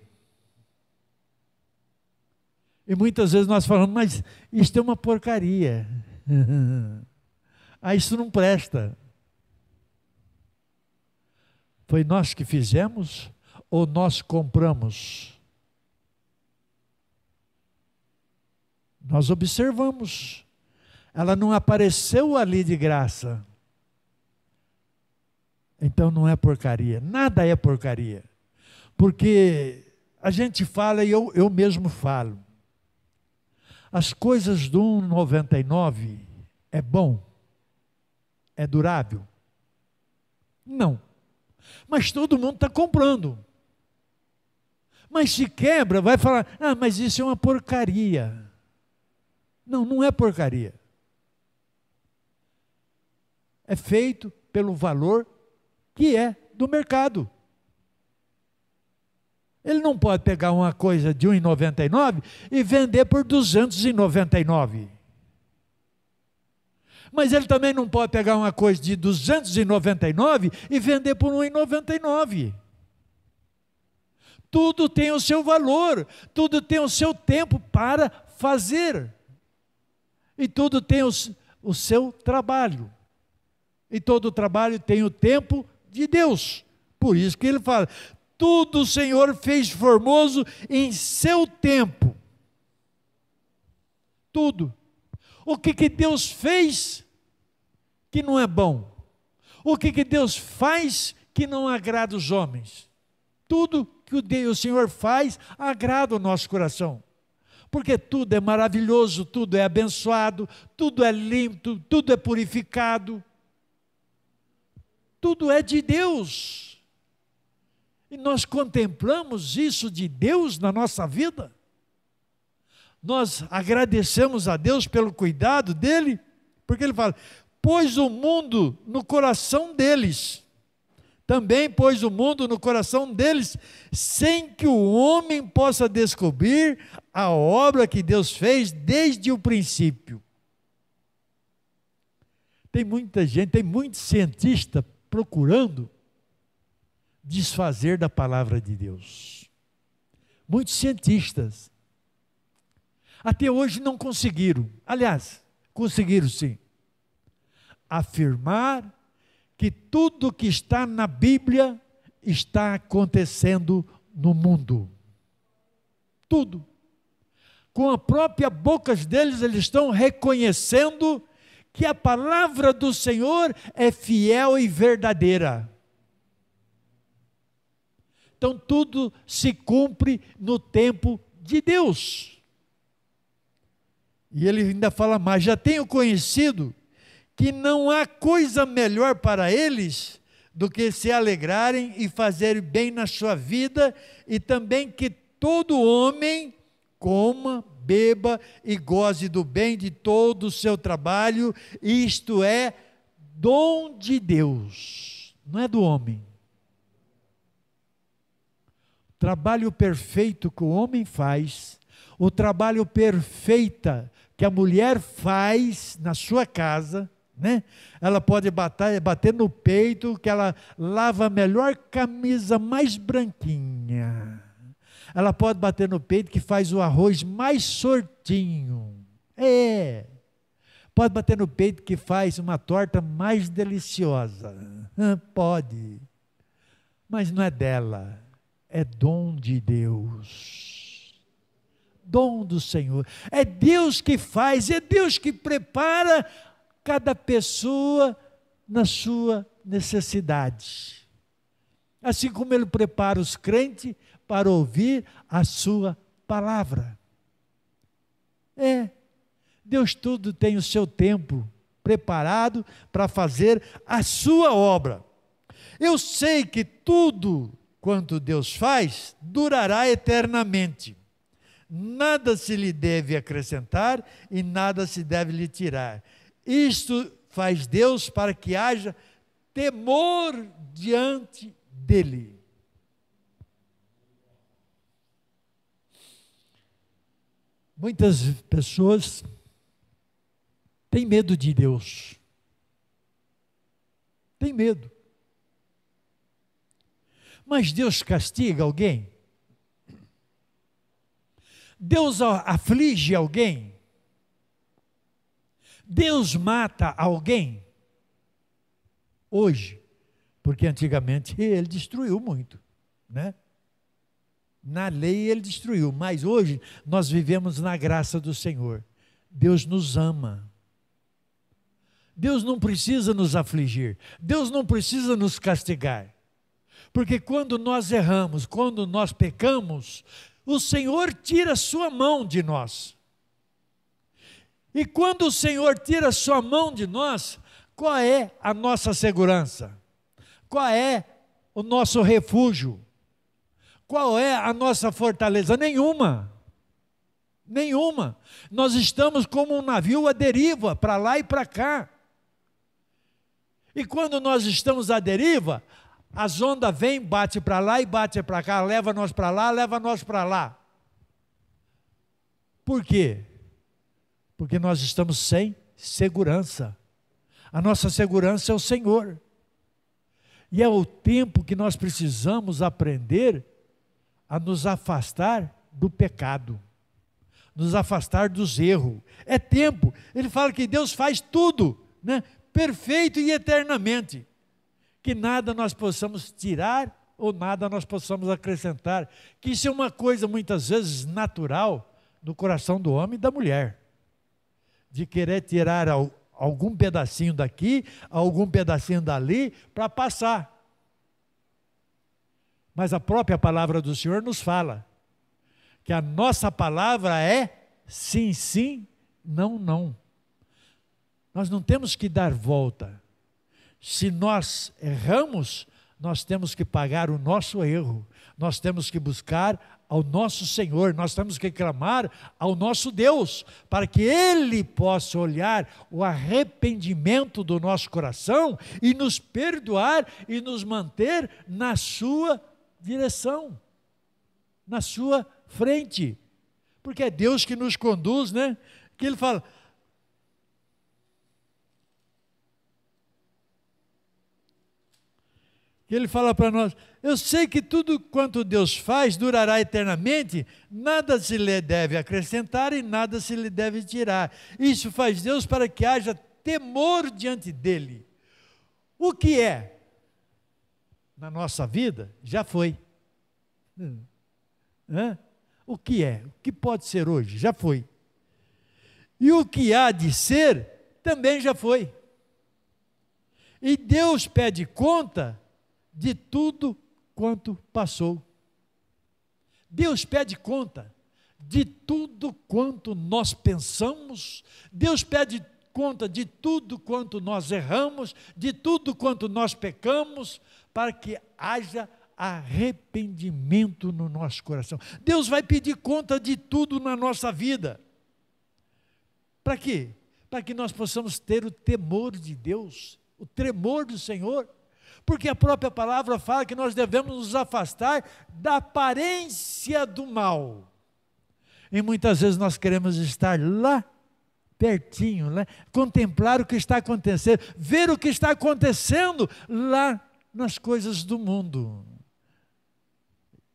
E muitas vezes nós falamos, mas isto é uma porcaria. Isso não presta. Foi nós que fizemos ou nós compramos? Nós observamos. Ela não apareceu ali de graça. Então não é porcaria. Nada é porcaria. Porque a gente fala e eu mesmo falo. As coisas do 1,99 é bom? É durável? Não. Mas todo mundo está comprando. Mas se quebra, vai falar, mas isso é uma porcaria. Não, não é porcaria. É feito pelo valor que é do mercado. Ele não pode pegar uma coisa de 1,99 e vender por 299. Mas ele também não pode pegar uma coisa de 299 e vender por 1,99. Tudo tem o seu valor, tudo tem o seu tempo para fazer. E tudo tem o seu trabalho. E todo trabalho tem o tempo de Deus. Por isso que ele fala, tudo o Senhor fez formoso em seu tempo. Tudo. O que Deus fez que não é bom? O que Deus faz que não agrada os homens? Tudo que o Senhor faz agrada o nosso coração. Porque tudo é maravilhoso, tudo é abençoado, tudo é limpo, tudo é purificado. Tudo é de Deus. E nós contemplamos isso de Deus na nossa vida. nós agradecemos a Deus pelo cuidado dele, porque ele fala, pôs o mundo no coração deles, também pôs o mundo no coração deles, sem que o homem possa descobrir a obra que Deus fez desde o princípio. Tem muita gente, tem muito cientista procurando desfazer da palavra de Deus. Muitos cientistas. Até hoje não conseguiram. Aliás, conseguiram sim. Afirmar que tudo que está na Bíblia está acontecendo no mundo. Tudo. Com a própria boca deles, eles estão reconhecendo que a palavra do Senhor é fiel e verdadeira. Então tudo se cumpre no tempo de Deus. E ele ainda fala mais, já tenho conhecido que não há coisa melhor para eles do que se alegrarem e fazerem bem na sua vida, e também que todo homem coma, beba e goze do bem de todo o seu trabalho, isto é dom de Deus, não é do homem. O trabalho perfeito que o homem faz, o trabalho perfeito que a mulher faz na sua casa, né? Ela pode bater no peito que ela lava a melhor camisa mais branquinha. Ela pode bater no peito que faz o arroz mais sortinho. Pode bater no peito que faz uma torta mais deliciosa. Pode. Mas não é dela. É dom de Deus. Dom do Senhor. É Deus que faz, é Deus que prepara cada pessoa na sua necessidade. Assim como Ele prepara os crentes para ouvir a sua palavra. Deus tudo tem o seu tempo preparado para fazer a sua obra. Eu sei que tudo quanto Deus faz durará eternamente. Nada se lhe deve acrescentar e nada se deve lhe tirar. Isto faz Deus para que haja temor diante dele. Muitas pessoas têm medo de Deus. Tem medo. Mas Deus castiga alguém? Deus aflige alguém? Deus mata alguém? Hoje, porque antigamente Ele destruiu muito, né? Na lei Ele destruiu, mas hoje nós vivemos na graça do Senhor. Deus nos ama. Deus não precisa nos afligir. Deus não precisa nos castigar. Porque quando nós erramos, quando nós pecamos, o Senhor tira a sua mão de nós. E quando o Senhor tira a sua mão de nós, qual é a nossa segurança? Qual é o nosso refúgio? Qual é a nossa fortaleza? Nenhuma. Nenhuma. Nós estamos como um navio à deriva, para lá e para cá. E quando nós estamos à deriva, as ondas vêm, bate para lá e bate para cá, leva nós para lá, leva nós para lá. Por quê? Porque nós estamos sem segurança. A nossa segurança é o Senhor. E é o tempo que nós precisamos aprender a nos afastar do pecado, nos afastar dos erros. É tempo. Ele fala que Deus faz tudo, né? Perfeito e eternamente. Que nada nós possamos tirar ou nada nós possamos acrescentar. Que isso é uma coisa muitas vezes natural no coração do homem e da mulher. De querer tirar algum pedacinho daqui, algum pedacinho dali, para passar. Mas a própria palavra do Senhor nos fala que a nossa palavra é sim, sim, não, não. Nós não temos que dar volta. Se nós erramos, nós temos que pagar o nosso erro, nós temos que buscar ao nosso Senhor, nós temos que clamar ao nosso Deus, para que Ele possa olhar o arrependimento do nosso coração e nos perdoar e nos manter na sua direção, na sua frente, porque é Deus que nos conduz, né? Que Ele fala, para nós, eu sei que tudo quanto Deus faz durará eternamente, nada se lhe deve acrescentar e nada se lhe deve tirar. Isso faz Deus para que haja temor diante dele. O que é na nossa vida, já foi. O que é? O que pode ser hoje? Já foi. E o que há de ser, também já foi. E Deus pede conta de tudo quanto passou. Deus pede conta de tudo quanto nós pensamos, Deus pede conta de tudo quanto nós erramos, de tudo quanto nós pecamos, para que haja arrependimento no nosso coração. Deus vai pedir conta de tudo na nossa vida. Para quê? Para que nós possamos ter o temor de Deus, o tremor do Senhor. Porque a própria palavra fala que nós devemos nos afastar da aparência do mal. E muitas vezes nós queremos estar lá, pertinho, né? Contemplar o que está acontecendo, ver o que está acontecendo lá nas coisas do mundo.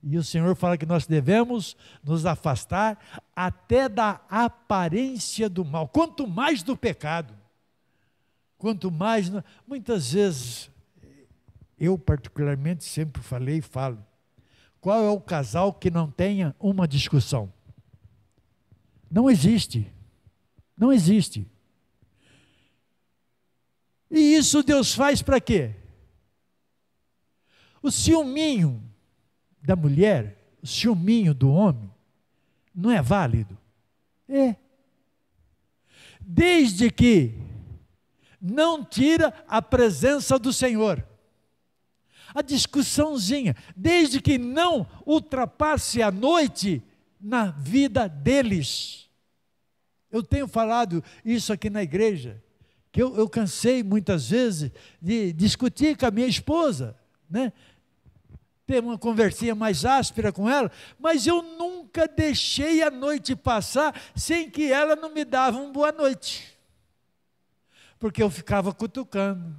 E o Senhor fala que nós devemos nos afastar até da aparência do mal, quanto mais do pecado. Quanto mais, muitas vezes, eu particularmente sempre falei e falo, qual é o casal que não tenha uma discussão? Não existe. Não existe. E isso Deus faz para quê? O ciúminho da mulher, o ciúminho do homem, não é válido? É. Desde que não tira a presença do Senhor. A discussãozinha, desde que não ultrapasse a noite na vida deles. Eu tenho falado isso aqui na igreja, que eu cansei muitas vezes de discutir com a minha esposa, né? Ter uma conversinha mais áspera com ela, mas eu nunca deixei a noite passar sem que ela não me dava uma boa noite, porque eu ficava cutucando,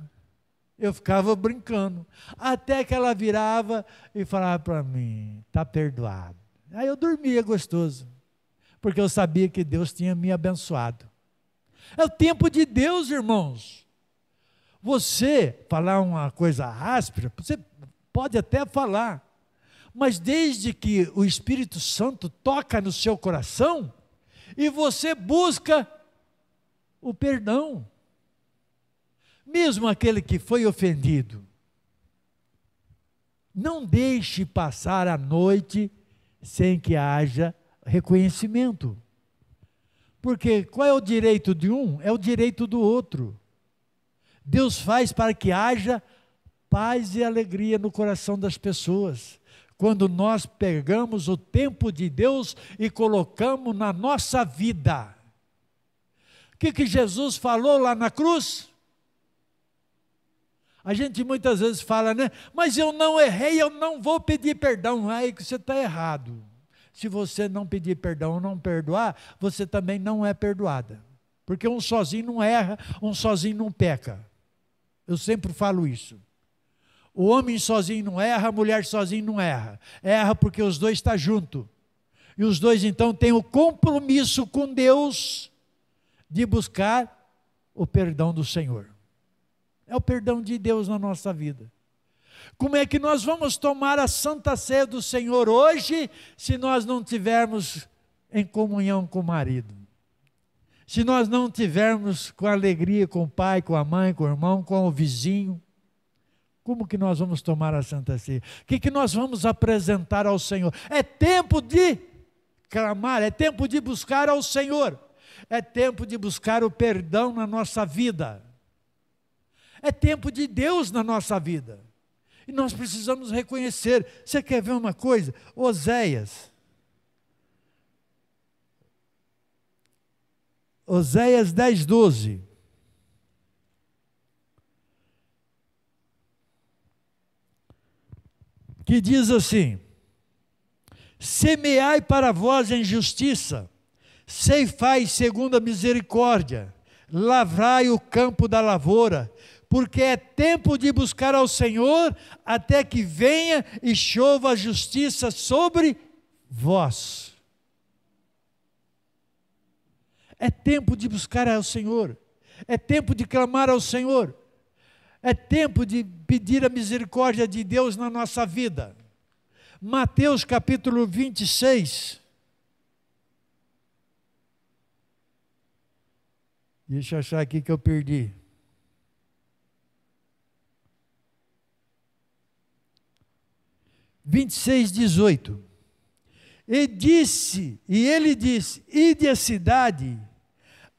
eu ficava brincando, até que ela virava e falava para mim, está perdoado. Aí eu dormia gostoso, porque eu sabia que Deus tinha me abençoado. É o tempo de Deus, irmãos. Você falar uma coisa áspera, você pode até falar, mas desde que o Espírito Santo toca no seu coração, e você busca o perdão, mesmo aquele que foi ofendido, não deixe passar a noite sem que haja reconhecimento, porque qual é o direito de um? É o direito do outro. Deus faz para que haja paz e alegria no coração das pessoas, quando nós pegamos o tempo de Deus e colocamos na nossa vida. O que Jesus falou lá na cruz? A gente muitas vezes fala, né? Mas eu não errei, eu não vou pedir perdão. Aí que você está errado. Se você não pedir perdão, não perdoar, você também não é perdoada. Porque um sozinho não erra, um sozinho não peca. Eu sempre falo isso. O homem sozinho não erra, a mulher sozinho não erra. Erra porque os dois estão juntos. E os dois então têm o compromisso com Deus de buscar o perdão do Senhor. É o perdão de Deus na nossa vida. Como é que nós vamos tomar a Santa Ceia do Senhor hoje, se nós não tivermos em comunhão com o marido? Se nós não tivermos com alegria com o pai, com a mãe, com o irmão, com o vizinho? Como que nós vamos tomar a Santa Ceia? O que nós vamos apresentar ao Senhor? É tempo de clamar, é tempo de buscar ao Senhor. É tempo de buscar o perdão na nossa vida. É tempo de Deus na nossa vida. E nós precisamos reconhecer. Você quer ver uma coisa? Oséias 10:12. Que diz assim: semeai para vós em justiça, ceifai segundo a misericórdia, lavrai o campo da lavoura, porque é tempo de buscar ao Senhor, até que venha e chova a justiça sobre vós. É tempo de buscar ao Senhor, é tempo de clamar ao Senhor, é tempo de pedir a misericórdia de Deus na nossa vida. Mateus capítulo 26. Deixa eu achar aqui que eu perdi. Vinte e 26:18. E ele disse: ide à cidade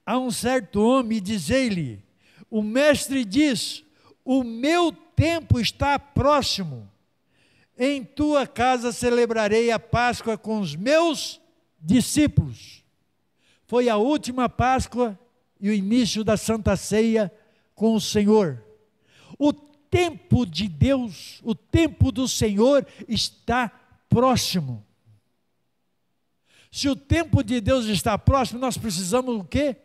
a um certo homem e dizei-lhe: o mestre diz, o meu tempo está próximo, em tua casa celebrarei a Páscoa com os meus discípulos. Foi a última Páscoa e o início da Santa Ceia com o Senhor. O tempo de Deus, o tempo do Senhor está próximo. Se o tempo de Deus está próximo, nós precisamos o quê?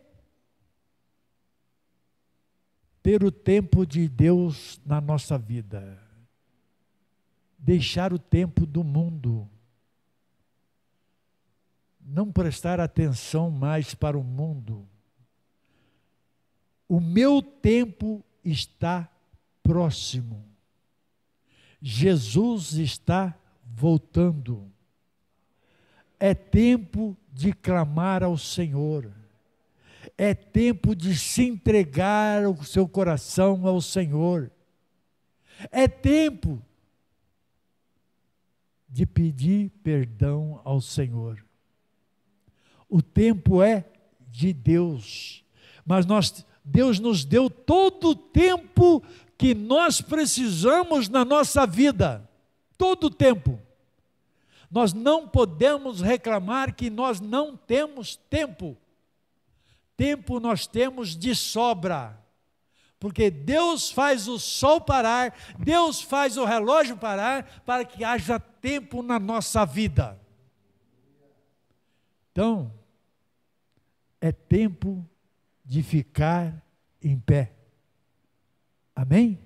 Ter o tempo de Deus na nossa vida. Deixar o tempo do mundo. Não prestar atenção mais para o mundo. O meu tempo está próximo. Jesus está voltando. É tempo de clamar ao Senhor. É tempo de se entregar o seu coração ao Senhor. É tempo de pedir perdão ao Senhor. O tempo é de Deus, mas Deus nos deu todo o tempo que nós precisamos na nossa vida, todo o tempo. Nós não podemos reclamar que nós não temos tempo. Tempo nós temos de sobra, porque Deus faz o sol parar, Deus faz o relógio parar, para que haja tempo na nossa vida. Então, é tempo de ficar em pé. Amém?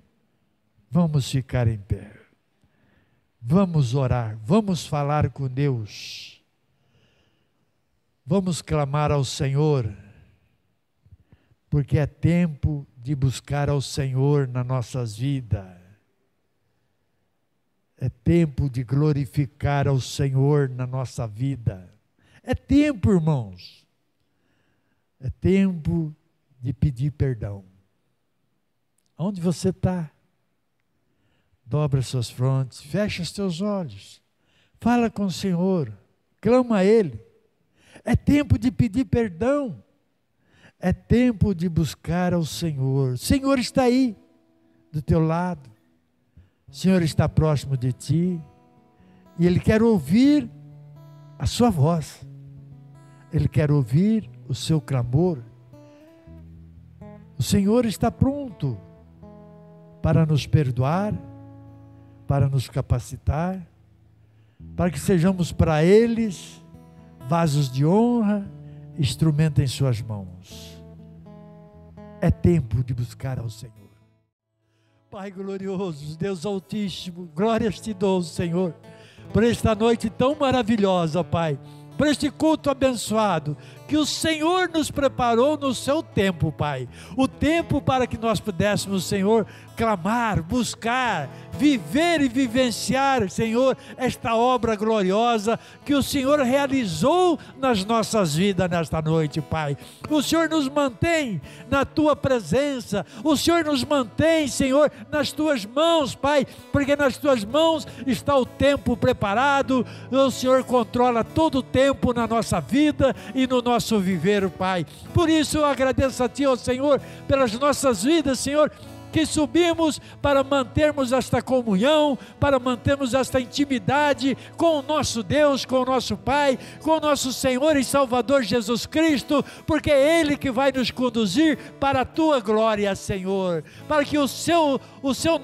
Vamos ficar em pé. Vamos orar, vamos falar com Deus. Vamos clamar ao Senhor, porque é tempo de buscar ao Senhor nas nossas vidas. É tempo de glorificar ao Senhor na nossa vida. É tempo, irmãos. É tempo de pedir perdão. Onde você está? Dobra suas frontes, fecha os teus olhos. Fala com o Senhor, clama a Ele. É tempo de pedir perdão. É tempo de buscar ao Senhor. O Senhor está aí, do teu lado. O Senhor está próximo de ti. E Ele quer ouvir a sua voz. Ele quer ouvir o seu clamor. O Senhor está pronto para nos perdoar, para nos capacitar, para que sejamos para eles vasos de honra, instrumento em suas mãos. É tempo de buscar ao Senhor. Pai glorioso, Deus Altíssimo, glórias te dou, Senhor, por esta noite tão maravilhosa, Pai, por este culto abençoado, que o Senhor nos preparou no seu tempo, Pai. O tempo para que nós pudéssemos, Senhor, clamar, buscar, viver e vivenciar, Senhor, esta obra gloriosa que o Senhor realizou nas nossas vidas nesta noite, Pai. O Senhor nos mantém na Tua presença, o Senhor nos mantém, Senhor, nas Tuas mãos, Pai, porque nas Tuas mãos está o tempo preparado, o Senhor controla todo o tempo na nossa vida e no nosso viver, Pai. Por isso eu agradeço a Ti, ó Senhor, pelas nossas vidas, Senhor, que subimos para mantermos esta comunhão, para mantermos esta intimidade com o nosso Deus, com o nosso Pai, com o nosso Senhor e Salvador Jesus Cristo, porque é Ele que vai nos conduzir para a Tua glória, Senhor, para que o seu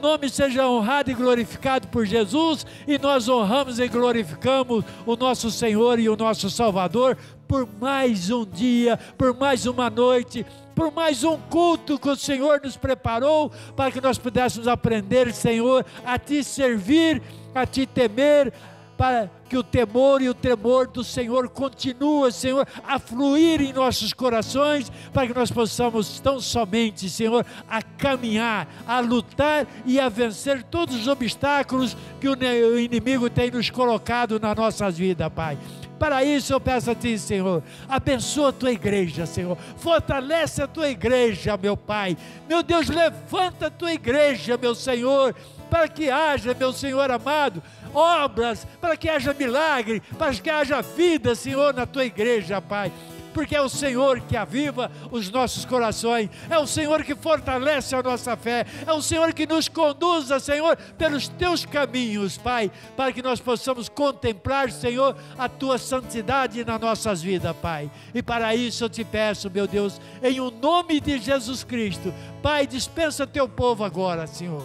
nome seja honrado e glorificado por Jesus, e nós honramos e glorificamos o nosso Senhor e o nosso Salvador, por mais um dia, por mais uma noite, por mais um culto que o Senhor nos preparou, para que nós pudéssemos aprender, Senhor, a Te servir, a Te temer, para que o temor e o tremor do Senhor continue, Senhor, a fluir em nossos corações, para que nós possamos tão somente, Senhor, a caminhar, a lutar e a vencer todos os obstáculos que o inimigo tem nos colocado na nossa vida, Pai. Para isso eu peço a Ti, Senhor, abençoa a Tua igreja, Senhor, fortalece a Tua igreja, meu Pai, meu Deus, levanta a Tua igreja, meu Senhor, para que haja, meu Senhor amado, obras, para que haja milagre, para que haja vida, Senhor, na Tua igreja, Pai, porque é o Senhor que aviva os nossos corações, é o Senhor que fortalece a nossa fé, é o Senhor que nos conduza, Senhor, pelos Teus caminhos, Pai, para que nós possamos contemplar, Senhor, a Tua santidade nas nossas vidas, Pai. E para isso eu Te peço, meu Deus, em o nome de Jesus Cristo, Pai, dispensa Teu povo agora, Senhor.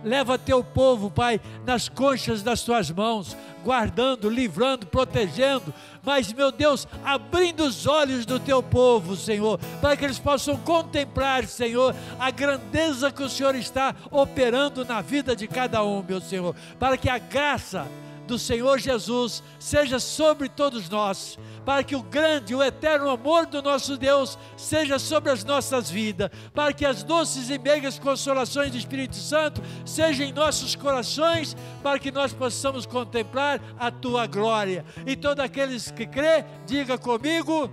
Leva Teu povo, Pai, nas conchas das Tuas mãos, guardando, livrando, protegendo, mas, meu Deus, abrindo os olhos do Teu povo, Senhor, para que eles possam contemplar, Senhor, a grandeza que o Senhor está operando na vida de cada um, meu Senhor, para que a graça do Senhor Jesus seja sobre todos nós, para que o grande, o eterno amor do nosso Deus seja sobre as nossas vidas, para que as doces e meigas consolações do Espírito Santo sejam em nossos corações, para que nós possamos contemplar a Tua glória. E todos aqueles que crê, diga comigo,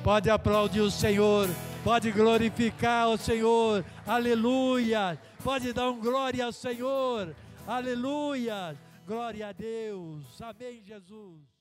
pode aplaudir o Senhor, pode glorificar o Senhor, aleluia, pode dar um glória ao Senhor, aleluia. Glória a Deus. Amém, Jesus.